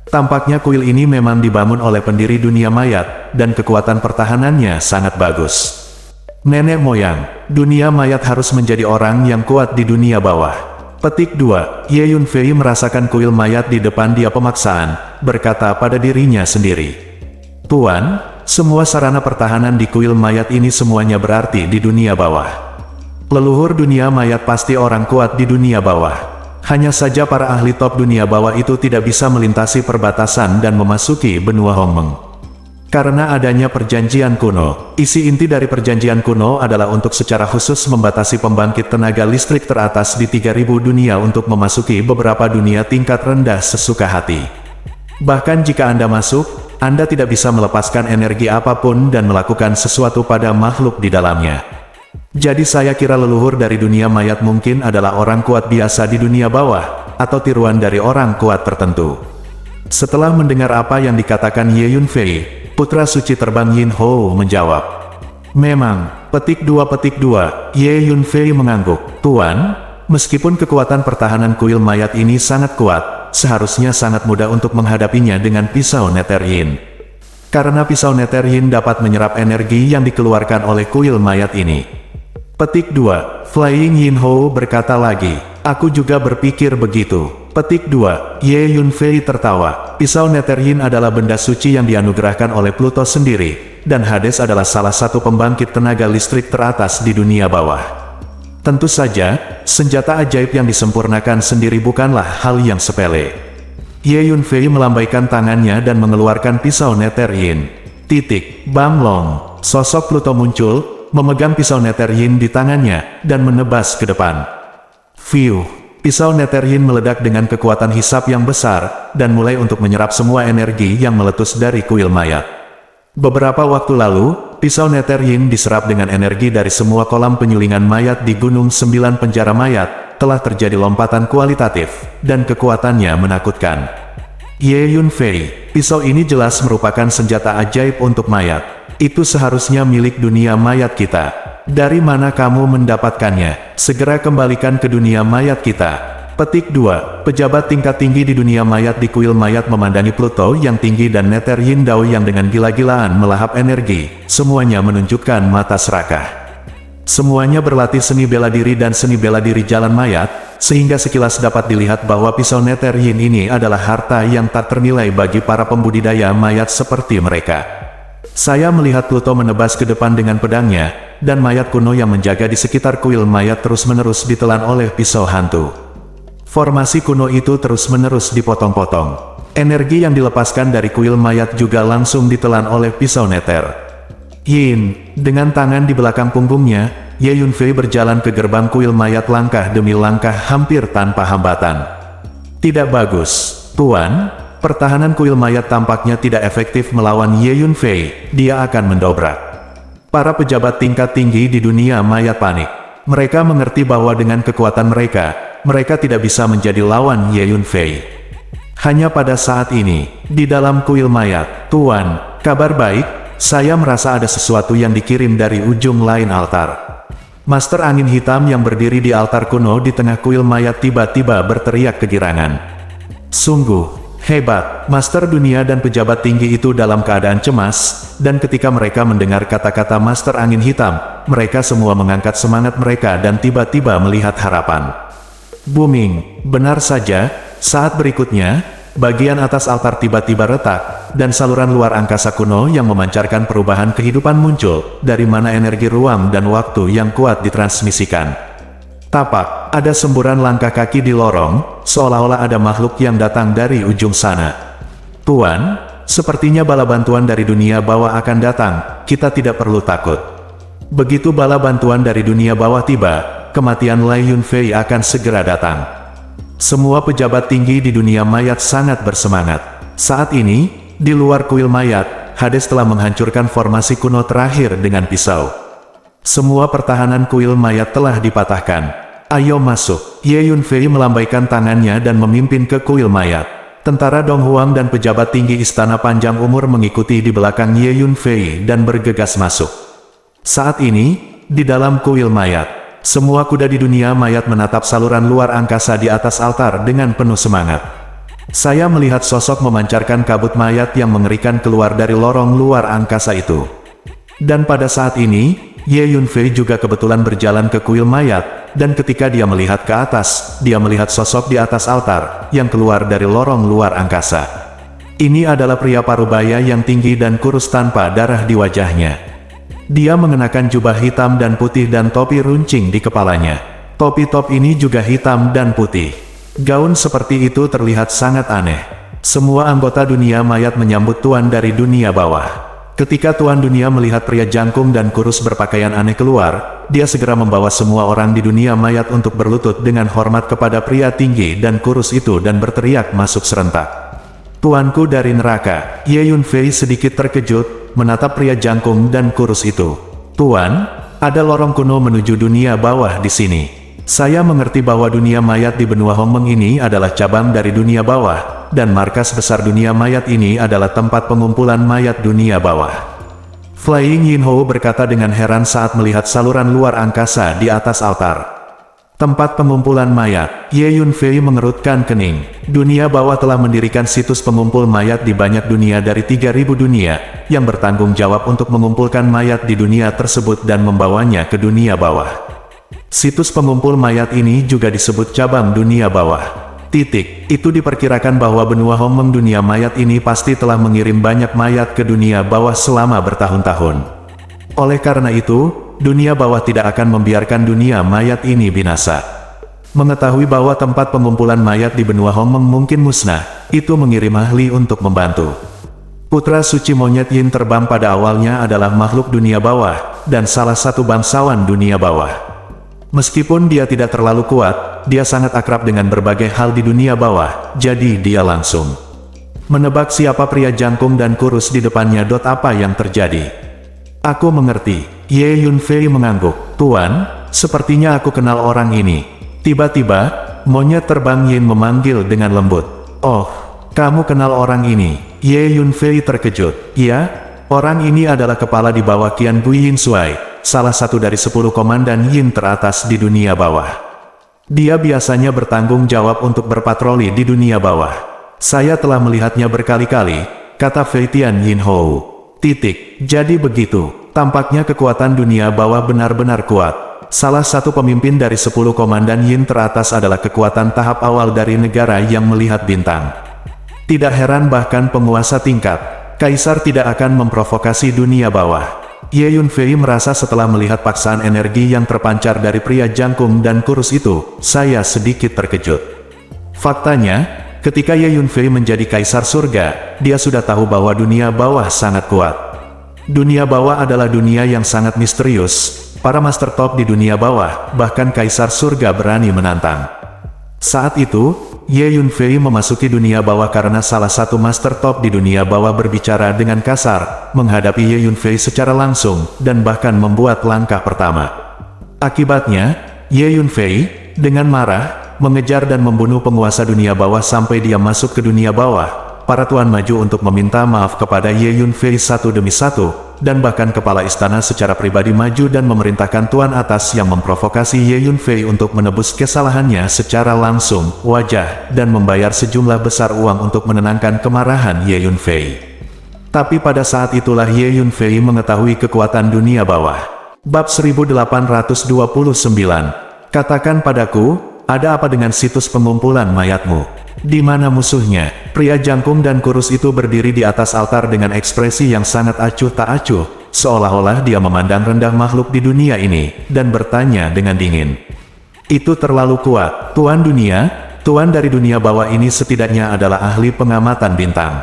Tampaknya kuil ini memang dibangun oleh pendiri dunia mayat, dan kekuatan pertahanannya sangat bagus. Nenek moyang, dunia mayat harus menjadi orang yang kuat di dunia bawah. Petik 2. Ye Yunfei merasakan kuil mayat di depan dia pemaksaan, berkata pada dirinya sendiri. Tuan, semua sarana pertahanan di kuil mayat ini semuanya berarti di dunia bawah. Leluhur dunia mayat pasti orang kuat di dunia bawah. Hanya saja para ahli top dunia bawah itu tidak bisa melintasi perbatasan dan memasuki benua Hongmeng. Karena adanya perjanjian kuno, isi inti dari perjanjian kuno adalah untuk secara khusus membatasi pembangkit tenaga listrik teratas di 3000 dunia untuk memasuki beberapa dunia tingkat rendah sesuka hati. Bahkan jika Anda masuk, Anda tidak bisa melepaskan energi apapun dan melakukan sesuatu pada makhluk di dalamnya. Jadi saya kira leluhur dari dunia mayat mungkin adalah orang kuat biasa di dunia bawah, atau tiruan dari orang kuat tertentu. Setelah mendengar apa yang dikatakan Ye Yunfei, putra suci terbang Yin Hou menjawab. Memang, petik 2, Ye Yunfei mengangguk. Tuan, meskipun kekuatan pertahanan kuil mayat ini sangat kuat, seharusnya sangat mudah untuk menghadapinya dengan pisau Nether Yin. Karena pisau Nether Yin dapat menyerap energi yang dikeluarkan oleh kuil mayat ini. Petik 2, Flying Yin Hou berkata lagi, aku juga berpikir begitu. Petik 2, Ye Yunfei tertawa. Pisau Nether Yin adalah benda suci yang dianugerahkan oleh Pluto sendiri, dan Hades adalah salah satu pembangkit tenaga listrik teratas di dunia bawah. Tentu saja, senjata ajaib yang disempurnakan sendiri bukanlah hal yang sepele. Ye Yunfei melambaikan tangannya dan mengeluarkan pisau Nether Yin. Bang Long, sosok Pluto muncul, memegang pisau Nether Yin di tangannya, dan menebas ke depan. Fiuh, pisau Nether Yin meledak dengan kekuatan hisap yang besar, dan mulai untuk menyerap semua energi yang meletus dari kuil mayat. Beberapa waktu lalu, pisau Nether Yin diserap dengan energi dari semua kolam penyulingan mayat di Gunung 9 Penjara Mayat, telah terjadi lompatan kualitatif, dan kekuatannya menakutkan. Ye Yunfei, pisau ini jelas merupakan senjata ajaib untuk mayat. Itu seharusnya milik dunia mayat kita. Dari mana kamu mendapatkannya? Segera kembalikan ke dunia mayat kita. Petik 2. Pejabat tingkat tinggi di dunia mayat di kuil mayat memandangi Pluto yang tinggi dan Nether Yin Dao yang dengan gila-gilaan melahap energi. Semuanya menunjukkan mata serakah. Semuanya berlatih seni bela diri dan seni bela diri jalan mayat, sehingga sekilas dapat dilihat bahwa pisau Nether Yin ini adalah harta yang tak ternilai bagi para pembudidaya mayat seperti mereka. Saya melihat Pluto menebas ke depan dengan pedangnya, dan mayat kuno yang menjaga di sekitar kuil mayat terus-menerus ditelan oleh pisau hantu. Formasi kuno itu terus-menerus dipotong-potong. Energi yang dilepaskan dari kuil mayat juga langsung ditelan oleh pisau Nether Yin. Dengan tangan di belakang punggungnya, Ye Yunfei berjalan ke gerbang kuil mayat langkah demi langkah hampir tanpa hambatan. Tidak bagus, Tuan. Pertahanan kuil mayat tampaknya tidak efektif melawan Ye Yunfei. Dia akan mendobrak. Para pejabat tingkat tinggi di dunia mayat panik. Mereka mengerti bahwa dengan kekuatan mereka tidak bisa menjadi lawan Ye Yunfei. Hanya pada saat ini, di dalam kuil mayat, Tuan, kabar baik, saya merasa ada sesuatu yang dikirim dari ujung lain altar. Master Angin Hitam yang berdiri di altar kuno di tengah kuil mayat tiba-tiba berteriak kegirangan. Sungguh hebat, Master Dunia dan pejabat tinggi itu dalam keadaan cemas, dan ketika mereka mendengar kata-kata Master Angin Hitam, mereka semua mengangkat semangat mereka dan tiba-tiba melihat harapan. Booming, benar saja, saat berikutnya, bagian atas altar tiba-tiba retak, dan saluran luar angkasa kuno yang memancarkan perubahan kehidupan muncul, dari mana energi ruang dan waktu yang kuat ditransmisikan. Tapak, ada semburan langkah kaki di lorong, seolah-olah ada makhluk yang datang dari ujung sana. Tuan, sepertinya bala bantuan dari dunia bawah akan datang, kita tidak perlu takut. Begitu bala bantuan dari dunia bawah tiba, kematian Lai Yunfei akan segera datang. Semua pejabat tinggi di dunia mayat sangat bersemangat. Saat ini, di luar kuil mayat, Hades telah menghancurkan formasi kuno terakhir dengan pisau. Semua pertahanan kuil mayat telah dipatahkan. Ayo masuk. Ye Yunfei melambaikan tangannya dan memimpin ke kuil mayat. Tentara Dong Huang dan pejabat tinggi Istana Panjang Umur mengikuti di belakang Ye Yunfei dan bergegas masuk. Saat ini, di dalam kuil mayat, semua kuda di dunia mayat menatap saluran luar angkasa di atas altar dengan penuh semangat. Saya melihat sosok memancarkan kabut mayat yang mengerikan keluar dari lorong luar angkasa itu. Dan pada saat ini, Ye Yunfei juga kebetulan berjalan ke kuil mayat, dan ketika dia melihat ke atas, dia melihat sosok di atas altar, yang keluar dari lorong luar angkasa. Ini adalah pria parubaya yang tinggi dan kurus tanpa darah di wajahnya. Dia mengenakan jubah hitam dan putih dan topi runcing di kepalanya. Topi-top ini juga hitam dan putih. Gaun seperti itu terlihat sangat aneh. Semua anggota dunia mayat menyambut tuan dari dunia bawah. Ketika tuan dunia melihat pria jangkung dan kurus berpakaian aneh keluar, dia segera membawa semua orang di dunia mayat untuk berlutut dengan hormat kepada pria tinggi dan kurus itu dan berteriak masuk serentak. Tuanku dari neraka. Ye Yunfei sedikit terkejut, menatap pria jangkung dan kurus itu. Tuan, ada lorong kuno menuju dunia bawah di sini. Saya mengerti bahwa dunia mayat di benua Hongmeng ini adalah cabang dari dunia bawah, dan markas besar dunia mayat ini adalah tempat pengumpulan mayat dunia bawah. Flying Yinhou berkata dengan heran saat melihat saluran luar angkasa di atas altar. Tempat pengumpulan mayat. Ye Yunfei mengerutkan kening. Dunia bawah telah mendirikan situs pengumpul mayat di banyak dunia dari 3000 dunia, yang bertanggung jawab untuk mengumpulkan mayat di dunia tersebut dan membawanya ke dunia bawah. Situs pengumpul mayat ini juga disebut cabang dunia bawah. Itu diperkirakan bahwa benua Hongmeng dunia mayat ini pasti telah mengirim banyak mayat ke dunia bawah selama bertahun-tahun. Oleh karena itu, dunia bawah tidak akan membiarkan dunia mayat ini binasa. Mengetahui bahwa tempat pengumpulan mayat di benua Hongmeng mungkin musnah, itu mengirim ahli untuk membantu. Putra suci monyet Yin terbang pada awalnya adalah makhluk dunia bawah, dan salah satu bangsawan dunia bawah. Meskipun dia tidak terlalu kuat, dia sangat akrab dengan berbagai hal di dunia bawah, jadi dia langsung menebak siapa pria jangkung dan kurus di depannya. Apa yang terjadi? Aku mengerti. Ye Yunfei mengangguk. Tuan, sepertinya aku kenal orang ini. Tiba-tiba, monyet terbang Yin memanggil dengan lembut. Oh, kamu kenal orang ini? Ye Yunfei terkejut. Iya, orang ini adalah kepala di bawah Qian Bui Yin Shuai, salah satu dari 10 komandan Yin teratas di dunia bawah. Dia biasanya bertanggung jawab untuk berpatroli di dunia bawah. Saya telah melihatnya berkali-kali, kata Fei Tian Yin Hou. Jadi begitu, tampaknya kekuatan dunia bawah benar-benar kuat. Salah satu pemimpin dari 10 komandan Yin teratas adalah kekuatan tahap awal dari negara yang melihat bintang. Tidak heran bahkan penguasa tingkat Kaisar tidak akan memprovokasi dunia bawah. Ye Yunfei merasa setelah melihat paksaan energi yang terpancar dari pria jangkung dan kurus itu, saya sedikit terkejut. Faktanya, ketika Ye Yunfei menjadi Kaisar Surga, dia sudah tahu bahwa dunia bawah sangat kuat. Dunia bawah adalah dunia yang sangat misterius. Para master top di dunia bawah, bahkan Kaisar Surga berani menantang. Saat itu, Ye Yunfei memasuki dunia bawah karena salah satu master top di dunia bawah berbicara dengan kasar, menghadapi Ye Yunfei secara langsung, dan bahkan membuat langkah pertama. Akibatnya, Ye Yunfei, dengan marah, mengejar dan membunuh penguasa dunia bawah sampai dia masuk ke dunia bawah. Para tuan maju untuk meminta maaf kepada Ye Yunfei satu demi satu, dan bahkan kepala istana secara pribadi maju dan memerintahkan tuan atas yang memprovokasi Ye Yunfei untuk menebus kesalahannya secara langsung, wajah, dan membayar sejumlah besar uang untuk menenangkan kemarahan Ye Yunfei. Tapi pada saat itulah Ye Yunfei mengetahui kekuatan dunia bawah. Bab 1829. Katakan padaku, ada apa dengan situs pengumpulan mayatmu? Di mana musuhnya? Pria jangkung dan kurus itu berdiri di atas altar dengan ekspresi yang sangat acuh tak acuh, seolah-olah dia memandang rendah makhluk di dunia ini, dan bertanya dengan dingin. Itu terlalu kuat, Tuan Dunia. Tuan dari dunia bawah ini setidaknya adalah ahli pengamatan bintang.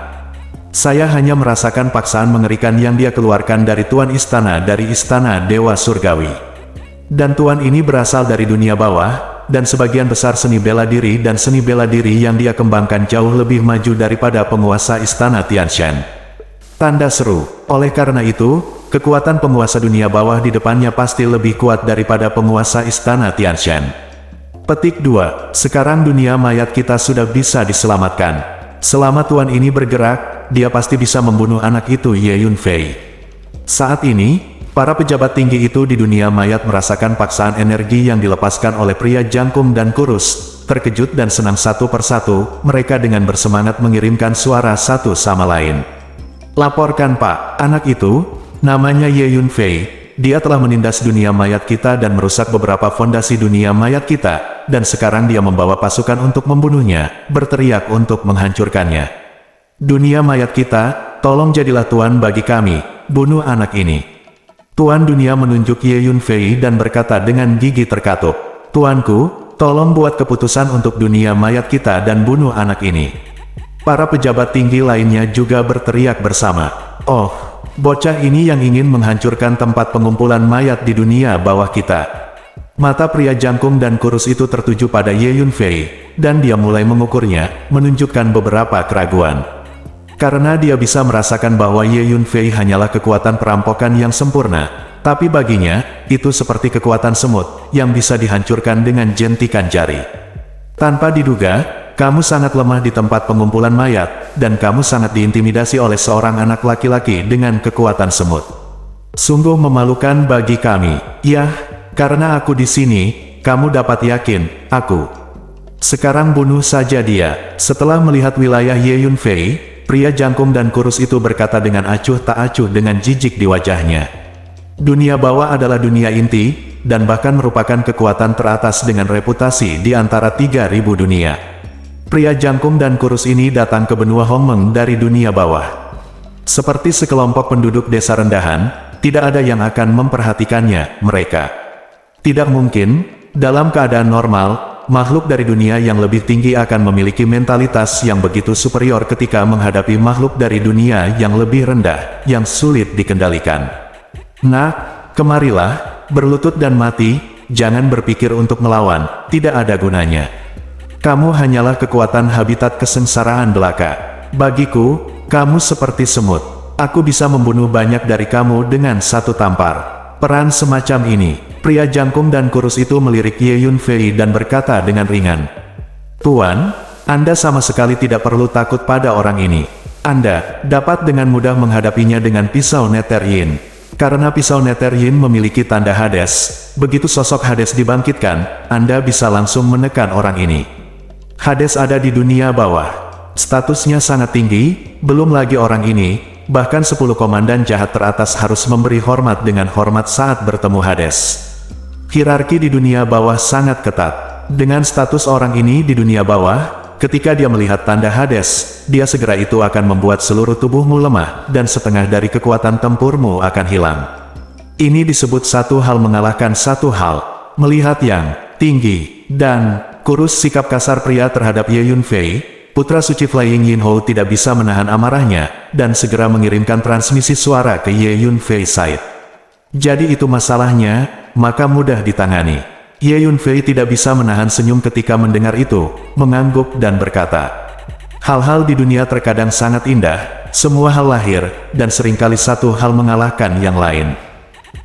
Saya hanya merasakan paksaan mengerikan yang dia keluarkan dari Tuan Istana dari Istana Dewa Surgawi. Dan Tuan ini berasal dari dunia bawah, dan sebagian besar seni bela diri dan seni bela diri yang dia kembangkan jauh lebih maju daripada penguasa Istana Tianshan. Tanda seru. Oleh karena itu, kekuatan penguasa dunia bawah di depannya pasti lebih kuat daripada penguasa Istana Tianshan. Petik 2. Sekarang dunia mayat kita sudah bisa diselamatkan. Selama Tuan ini bergerak, dia pasti bisa membunuh anak itu Ye Yunfei. Saat ini, para pejabat tinggi itu di dunia mayat merasakan paksaan energi yang dilepaskan oleh pria jangkung dan kurus. Terkejut dan senang satu persatu, mereka dengan bersemangat mengirimkan suara satu sama lain. Laporkan Pak, anak itu, namanya Ye Yunfei, dia telah menindas dunia mayat kita dan merusak beberapa fondasi dunia mayat kita, dan sekarang dia membawa pasukan untuk membunuhnya, berteriak untuk menghancurkannya. Dunia mayat kita, tolong jadilah tuan bagi kami, bunuh anak ini. Tuan dunia menunjuk Ye Yunfei dan berkata dengan gigi terkatup, Tuanku, tolong buat keputusan untuk dunia mayat kita dan bunuh anak ini. Para pejabat tinggi lainnya juga berteriak bersama, oh, bocah ini yang ingin menghancurkan tempat pengumpulan mayat di dunia bawah kita. Mata pria jangkung dan kurus itu tertuju pada Ye Yunfei, dan dia mulai mengukurnya, menunjukkan beberapa keraguan. Karena dia bisa merasakan bahwa Ye Yunfei hanyalah kekuatan perampokan yang sempurna, tapi baginya, itu seperti kekuatan semut, yang bisa dihancurkan dengan jentikan jari. Tanpa diduga, kamu sangat lemah di tempat pengumpulan mayat, dan kamu sangat diintimidasi oleh seorang anak laki-laki dengan kekuatan semut. Sungguh memalukan bagi kami. Yah, karena aku di sini, kamu dapat yakin, aku. Sekarang bunuh saja dia. Setelah melihat wilayah Ye Yunfei, pria jangkung dan kurus itu berkata dengan acuh tak acuh dengan jijik di wajahnya. Dunia bawah adalah dunia inti, dan bahkan merupakan kekuatan teratas dengan reputasi di antara 3.000 dunia. Pria jangkung dan kurus ini datang ke benua Hongmeng dari dunia bawah. Seperti sekelompok penduduk desa rendahan, tidak ada yang akan memperhatikannya, mereka. Tidak mungkin, dalam keadaan normal, makhluk dari dunia yang lebih tinggi akan memiliki mentalitas yang begitu superior ketika menghadapi makhluk dari dunia yang lebih rendah, yang sulit dikendalikan. Nah, kemarilah, berlutut dan mati, jangan berpikir untuk melawan, tidak ada gunanya. Kamu hanyalah kekuatan habitat kesengsaraan belaka. Bagiku, kamu seperti semut. Aku bisa membunuh banyak dari kamu dengan satu tampar. Peran semacam ini, pria jangkung dan kurus itu melirik Ye Yunfei dan berkata dengan ringan. Tuan, Anda sama sekali tidak perlu takut pada orang ini. Anda dapat dengan mudah menghadapinya dengan pisau Nether Yin. Karena pisau Nether Yin memiliki tanda Hades, begitu sosok Hades dibangkitkan, Anda bisa langsung menekan orang ini. Hades ada di dunia bawah. Statusnya sangat tinggi, belum lagi orang ini. Bahkan 10 komandan jahat teratas harus memberi hormat dengan hormat saat bertemu Hades. Hierarki di dunia bawah sangat ketat. Dengan status orang ini di dunia bawah, ketika dia melihat tanda Hades, dia segera itu akan membuat seluruh tubuhmu lemah, dan setengah dari kekuatan tempurmu akan hilang. Ini disebut satu hal mengalahkan satu hal. Melihat yang tinggi dan kurus sikap kasar pria terhadap Ye Yunfei, Putra Suci Flying Yin Hou tidak bisa menahan amarahnya, dan segera mengirimkan transmisi suara ke Ye Yunfei Side. Jadi itu masalahnya, maka mudah ditangani. Ye Yunfei tidak bisa menahan senyum ketika mendengar itu, mengangguk dan berkata, hal-hal di dunia terkadang sangat indah, semua hal lahir, dan seringkali satu hal mengalahkan yang lain.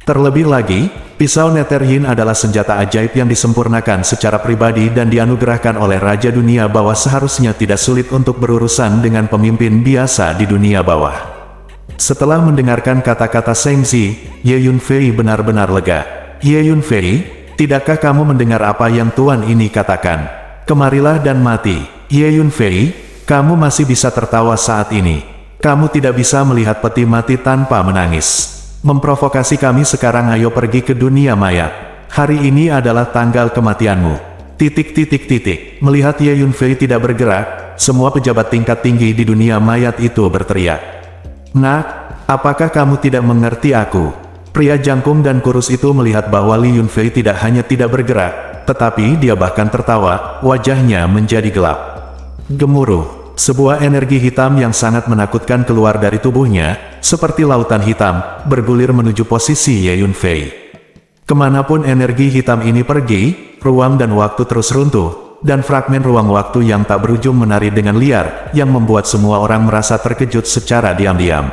Terlebih lagi, pisau Nether Yin adalah senjata ajaib yang disempurnakan secara pribadi dan dianugerahkan oleh Raja Dunia Bawah, seharusnya tidak sulit untuk berurusan dengan pemimpin biasa di dunia bawah. Setelah mendengarkan kata-kata Seng Zi, Ye Yunfei benar-benar lega. Ye Yunfei, tidakkah kamu mendengar apa yang Tuan ini katakan? Kemarilah dan mati. Ye Yunfei, kamu masih bisa tertawa saat ini. Kamu tidak bisa melihat peti mati tanpa menangis. Memprovokasi kami sekarang, ayo pergi ke dunia mayat. Hari ini adalah tanggal kematianmu. Melihat Ye Yunfei tidak bergerak, semua pejabat tingkat tinggi di dunia mayat itu berteriak. Nak, apakah kamu tidak mengerti aku? Pria jangkung dan kurus itu melihat bahwa Li Yunfei tidak hanya tidak bergerak, tetapi dia bahkan tertawa, wajahnya menjadi gelap. Gemuruh. Sebuah energi hitam yang sangat menakutkan keluar dari tubuhnya, seperti lautan hitam, bergulir menuju posisi Ye Yunfei. Kemanapun energi hitam ini pergi, ruang dan waktu terus runtuh, dan fragmen ruang waktu yang tak berujung menari dengan liar, yang membuat semua orang merasa terkejut secara diam-diam.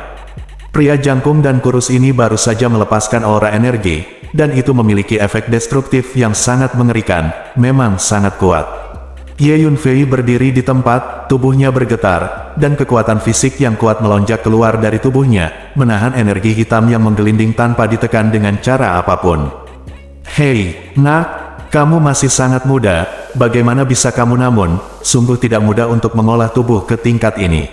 Pria jangkung dan kurus ini baru saja melepaskan aura energi, dan itu memiliki efek destruktif yang sangat mengerikan, memang sangat kuat. Ye Yunfei berdiri di tempat, tubuhnya bergetar, dan kekuatan fisik yang kuat melonjak keluar dari tubuhnya, menahan energi hitam yang menggelinding tanpa ditekan dengan cara apapun. Hei, nak, kamu masih sangat muda, bagaimana bisa kamu? Namun, sungguh tidak mudah untuk mengolah tubuh ke tingkat ini.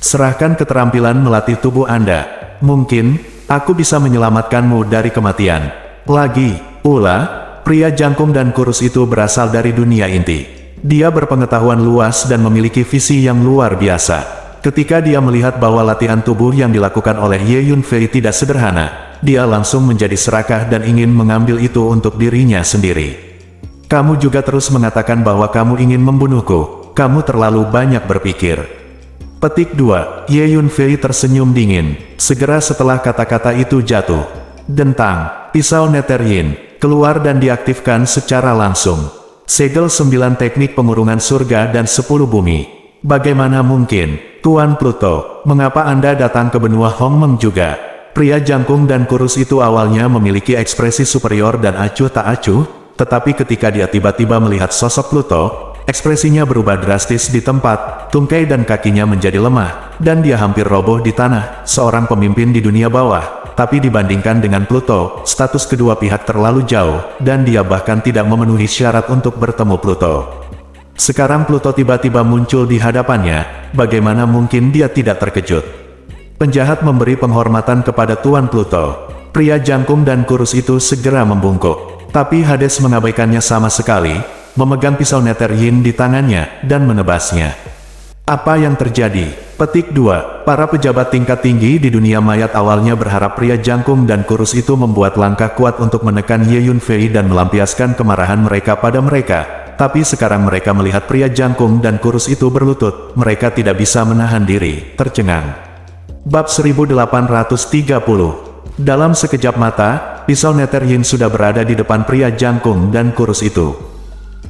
Serahkan keterampilan melatih tubuh Anda. Mungkin, aku bisa menyelamatkanmu dari kematian. Lagi, pria jangkung dan kurus itu berasal dari dunia inti. Dia berpengetahuan luas dan memiliki visi yang luar biasa. Ketika dia melihat bahwa latihan tubuh yang dilakukan oleh Ye Yunfei tidak sederhana, dia langsung menjadi serakah dan ingin mengambil itu untuk dirinya sendiri. Kamu juga terus mengatakan bahwa kamu ingin membunuhku. Kamu terlalu banyak berpikir. Petik 2. Ye Yunfei tersenyum dingin. Segera setelah kata-kata itu jatuh, dentang, pisau Nether Yin keluar dan diaktifkan secara langsung. Segel 9 teknik pengurungan surga dan 10 bumi. Bagaimana mungkin, Tuan Pluto, mengapa Anda datang ke benua Hongmeng juga? Pria jangkung dan kurus itu awalnya memiliki ekspresi superior dan acuh tak acuh, tetapi ketika dia tiba-tiba melihat sosok Pluto, ekspresinya berubah drastis di tempat, tungkai dan kakinya menjadi lemah, dan dia hampir roboh di tanah, seorang pemimpin di dunia bawah. Tapi dibandingkan dengan Pluto, status kedua pihak terlalu jauh, dan dia bahkan tidak memenuhi syarat untuk bertemu Pluto. Sekarang Pluto tiba-tiba muncul di hadapannya, bagaimana mungkin dia tidak terkejut? Penjahat memberi penghormatan kepada Tuan Pluto. Pria jangkung dan kurus itu segera membungkuk. Tapi Hades mengabaikannya sama sekali, memegang pisau Nether Yin di tangannya, dan menebasnya. Apa yang terjadi? Petik 2. Para pejabat tingkat tinggi di dunia mayat awalnya berharap pria jangkung dan kurus itu membuat langkah kuat untuk menekan Ye Yunfei dan melampiaskan kemarahan mereka pada mereka. Tapi sekarang mereka melihat pria jangkung dan kurus itu berlutut, mereka tidak bisa menahan diri, tercengang. Bab 1830. Dalam sekejap mata, pisau Netheryin sudah berada di depan pria jangkung dan kurus itu.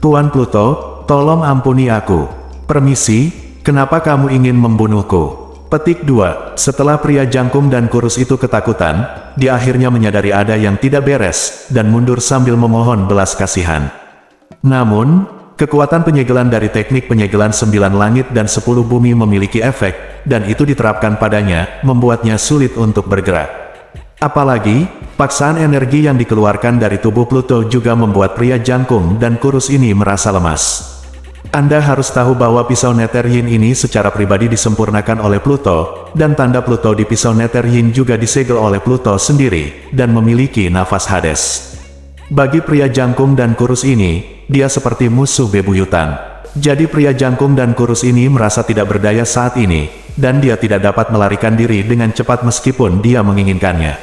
Tuan Pluto, tolong ampuni aku. Permisi. Kenapa kamu ingin membunuhku? Petik 2. Setelah pria jangkung dan kurus itu ketakutan, dia akhirnya menyadari ada yang tidak beres, dan mundur sambil memohon belas kasihan. Namun, kekuatan penyegelan dari teknik penyegelan 9 langit dan 10 bumi memiliki efek, dan itu diterapkan padanya, membuatnya sulit untuk bergerak. Apalagi, paksaan energi yang dikeluarkan dari tubuh Pluto juga membuat pria jangkung dan kurus ini merasa lemas. Anda harus tahu bahwa pisau Netheryin ini secara pribadi disempurnakan oleh Pluto, dan tanda Pluto di pisau Netheryin juga disegel oleh Pluto sendiri, dan memiliki nafas Hades. Bagi pria jangkung dan kurus ini, dia seperti musuh bebuyutan. Jadi pria jangkung dan kurus ini merasa tidak berdaya saat ini, dan dia tidak dapat melarikan diri dengan cepat meskipun dia menginginkannya.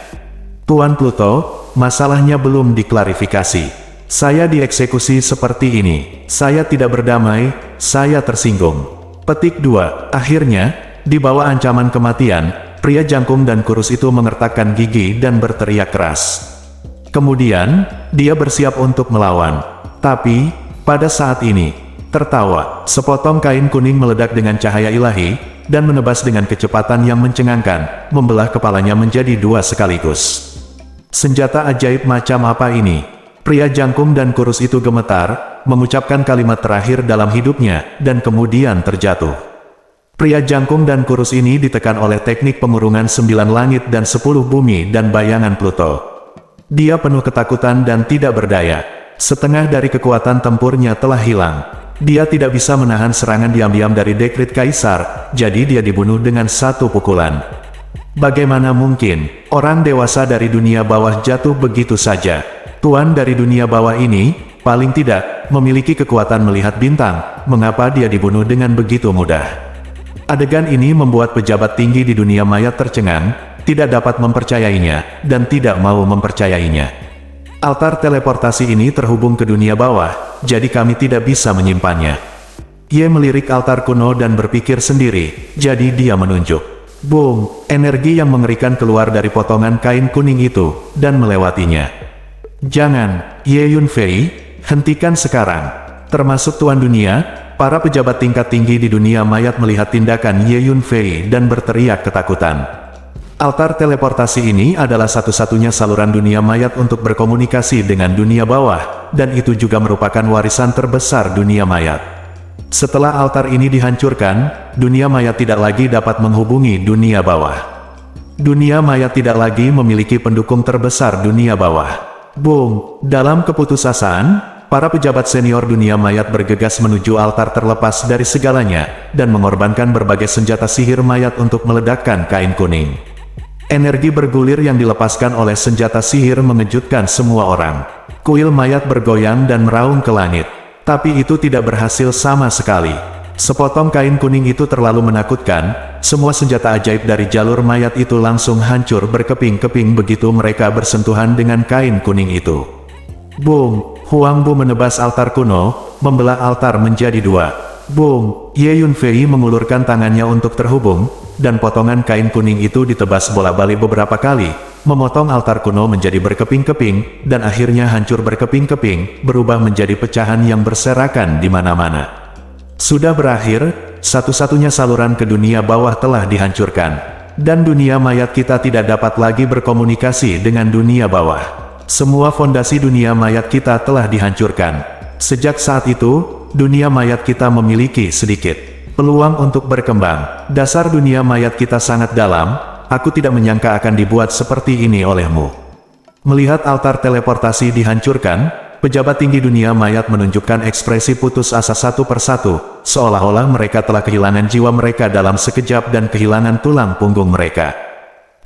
Tuan Pluto, masalahnya belum diklarifikasi. Saya dieksekusi seperti ini. Saya tidak berdamai, saya tersinggung. Petik 2. Akhirnya, di bawah ancaman kematian, pria jangkung dan kurus itu mengertakkan gigi dan berteriak keras. Kemudian, dia bersiap untuk melawan. Tapi, pada saat ini, tertawa, sepotong kain kuning meledak dengan cahaya ilahi, dan menebas dengan kecepatan yang mencengangkan, membelah kepalanya menjadi 2 sekaligus. Senjata ajaib macam apa ini? Pria jangkung dan kurus itu gemetar, mengucapkan kalimat terakhir dalam hidupnya, dan kemudian terjatuh. Pria jangkung dan kurus ini ditekan oleh teknik pengurungan 9 langit dan 10 bumi dan bayangan Pluto. Dia penuh ketakutan dan tidak berdaya. Setengah dari kekuatan tempurnya telah hilang. Dia tidak bisa menahan serangan diam-diam dari dekrit Kaisar, jadi dia dibunuh dengan 1 pukulan. Bagaimana mungkin, orang dewasa dari dunia bawah jatuh begitu saja? Tuan dari dunia bawah ini, paling tidak, memiliki kekuatan melihat bintang, mengapa dia dibunuh dengan begitu mudah? Adegan ini membuat pejabat tinggi di dunia mayat tercengang, tidak dapat mempercayainya, dan tidak mau mempercayainya. Altar teleportasi ini terhubung ke dunia bawah, jadi kami tidak bisa menyimpannya. Ye melirik altar kuno dan berpikir sendiri, jadi dia menunjuk. Boom, energi yang mengerikan keluar dari potongan kain kuning itu, dan melewatinya. Jangan, Ye Yunfei, hentikan sekarang. Termasuk Tuan Dunia, para pejabat tingkat tinggi di dunia mayat melihat tindakan Ye Yunfei dan berteriak ketakutan. Altar teleportasi ini adalah satu-satunya saluran dunia mayat untuk berkomunikasi dengan dunia bawah, dan itu juga merupakan warisan terbesar dunia mayat. Setelah altar ini dihancurkan, dunia mayat tidak lagi dapat menghubungi dunia bawah. Dunia mayat tidak lagi memiliki pendukung terbesar dunia bawah. Boom! Dalam keputusasaan, para pejabat senior dunia mayat bergegas menuju altar terlepas dari segalanya, dan mengorbankan berbagai senjata sihir mayat untuk meledakkan kain kuning. Energi bergulir yang dilepaskan oleh senjata sihir mengejutkan semua orang. Kuil mayat bergoyang dan meraung ke langit. Tapi itu tidak berhasil sama sekali. Sepotong kain kuning itu terlalu menakutkan, semua senjata ajaib dari jalur mayat itu langsung hancur berkeping-keping begitu mereka bersentuhan dengan kain kuning itu. Boom! Huang Bu menebas altar kuno, membelah altar menjadi 2. Boom! Ye Yunfei mengulurkan tangannya untuk terhubung, dan potongan kain kuning itu ditebas bola-balik beberapa kali, memotong altar kuno menjadi berkeping-keping, dan akhirnya hancur berkeping-keping, berubah menjadi pecahan yang berserakan di mana-mana. Sudah berakhir, satu-satunya saluran ke dunia bawah telah dihancurkan. Dan dunia mayat kita tidak dapat lagi berkomunikasi dengan dunia bawah. Semua fondasi dunia mayat kita telah dihancurkan. Sejak saat itu, dunia mayat kita memiliki sedikit peluang untuk berkembang. Dasar dunia mayat kita sangat dalam, aku tidak menyangka akan dibuat seperti ini olehmu. Melihat altar teleportasi dihancurkan, pejabat tinggi dunia mayat menunjukkan ekspresi putus asa satu persatu, seolah-olah mereka telah kehilangan jiwa mereka dalam sekejap dan kehilangan tulang punggung mereka.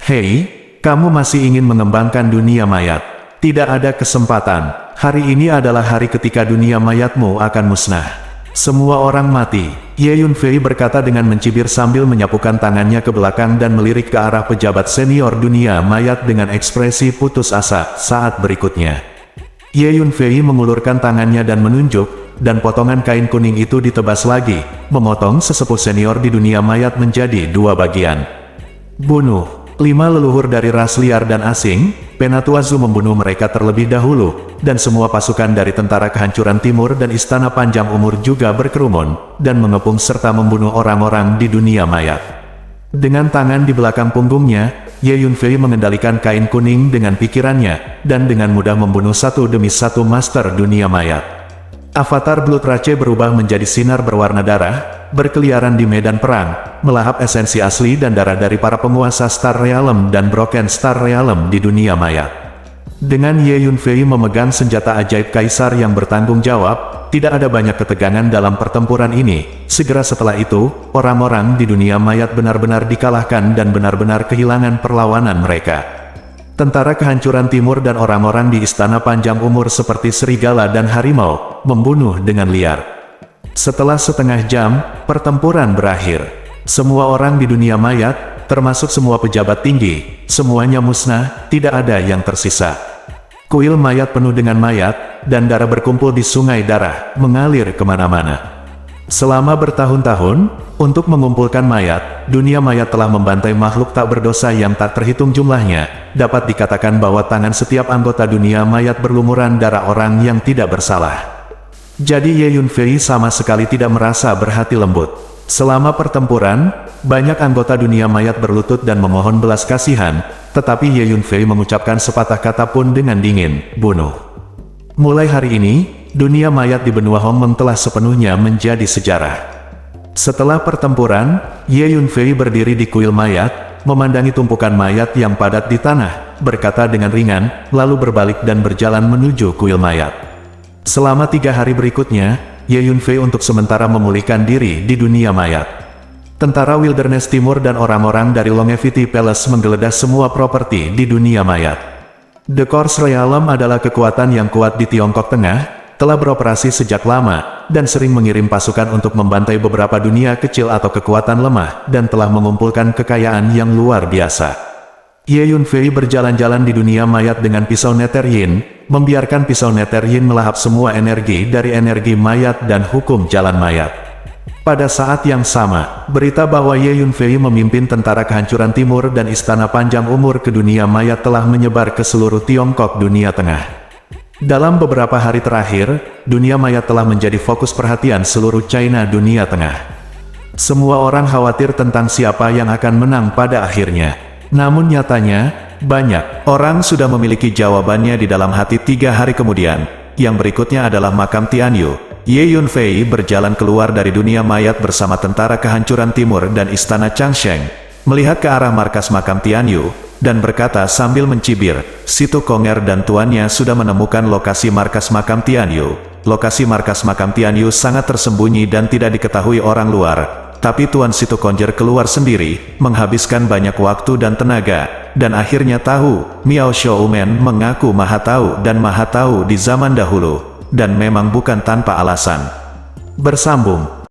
Hei, kamu masih ingin mengembangkan dunia mayat? Tidak ada kesempatan. Hari ini adalah hari ketika dunia mayatmu akan musnah. Semua orang mati. Ye Yunfei berkata dengan mencibir sambil menyapukan tangannya ke belakang dan melirik ke arah pejabat senior dunia mayat dengan ekspresi putus asa. Saat berikutnya, Ye Yunfei mengulurkan tangannya dan menunjuk, dan potongan kain kuning itu ditebas lagi, memotong sesepuh senior di dunia mayat menjadi 2 bagian. Bunuh 5 leluhur dari ras liar dan asing. Penatua Zhu membunuh mereka terlebih dahulu, dan semua pasukan dari Tentara Kehancuran Timur dan Istana Panjang Umur juga berkerumun, dan mengepung serta membunuh orang-orang di dunia mayat. Dengan tangan di belakang punggungnya, Ye Yunfei mengendalikan kain kuning dengan pikirannya, dan dengan mudah membunuh satu demi satu master dunia mayat. Avatar Blood Rage berubah menjadi sinar berwarna darah, berkeliaran di medan perang, melahap esensi asli dan darah dari para penguasa Star Realm dan Broken Star Realm di dunia mayat. Dengan Ye Yunfei memegang senjata ajaib kaisar yang bertanggung jawab, tidak ada banyak ketegangan dalam pertempuran ini. Segera setelah itu, orang-orang di dunia mayat benar-benar dikalahkan dan benar-benar kehilangan perlawanan mereka. Tentara Kehancuran Timur dan orang-orang di Istana Panjang Umur seperti serigala dan harimau, membunuh dengan liar. Setelah setengah jam, pertempuran berakhir. Semua orang di dunia mayat, termasuk semua pejabat tinggi, semuanya musnah, tidak ada yang tersisa. Kuil mayat penuh dengan mayat, dan darah berkumpul di sungai darah, mengalir kemana-mana. Selama bertahun-tahun, untuk mengumpulkan mayat, dunia mayat telah membantai makhluk tak berdosa yang tak terhitung jumlahnya. Dapat dikatakan bahwa tangan setiap anggota dunia mayat berlumuran darah orang yang tidak bersalah. Jadi Ye Yunfei sama sekali tidak merasa berhati lembut. Selama pertempuran, banyak anggota dunia mayat berlutut dan memohon belas kasihan, tetapi Ye Yunfei mengucapkan sepatah kata pun dengan dingin, bunuh. Mulai hari ini, dunia mayat di benua Hongmeng telah sepenuhnya menjadi sejarah. Setelah pertempuran, Ye Yunfei berdiri di kuil mayat, memandangi tumpukan mayat yang padat di tanah, berkata dengan ringan, lalu berbalik dan berjalan menuju kuil mayat. Selama 3 hari berikutnya, Ye Yunfei untuk sementara memulihkan diri di dunia mayat. Tentara Wilderness Timur dan orang-orang dari Longevity Palace menggeledah semua properti di dunia mayat. The Course Realm adalah kekuatan yang kuat di Tiongkok Tengah, telah beroperasi sejak lama, dan sering mengirim pasukan untuk membantai beberapa dunia kecil atau kekuatan lemah, dan telah mengumpulkan kekayaan yang luar biasa. Ye Yunfei berjalan-jalan di dunia mayat dengan pisau Nether Yin, membiarkan pisau Nether Yin melahap semua energi dari energi mayat dan hukum jalan mayat. Pada saat yang sama, berita bahwa Ye Yunfei memimpin Tentara Kehancuran Timur dan Istana Panjang Umur ke dunia mayat telah menyebar ke seluruh Tiongkok dunia tengah. Dalam beberapa hari terakhir, dunia mayat telah menjadi fokus perhatian seluruh China dunia tengah. Semua orang khawatir tentang siapa yang akan menang pada akhirnya. Namun nyatanya, banyak orang sudah memiliki jawabannya di dalam hati 3 hari kemudian. Yang berikutnya adalah makam Tianyu. Ye Yunfei berjalan keluar dari dunia mayat bersama Tentara Kehancuran Timur dan Istana Changsheng, melihat ke arah markas makam Tianyu, dan berkata sambil mencibir, Situ Konger dan tuannya sudah menemukan lokasi markas makam Tianyu. Lokasi markas makam Tianyu sangat tersembunyi dan tidak diketahui orang luar, tapi Tuan Situ Konger keluar sendiri, menghabiskan banyak waktu dan tenaga, dan akhirnya tahu, Miao Shoumen mengaku maha tahu dan maha tahu di zaman dahulu, dan memang bukan tanpa alasan. Bersambung.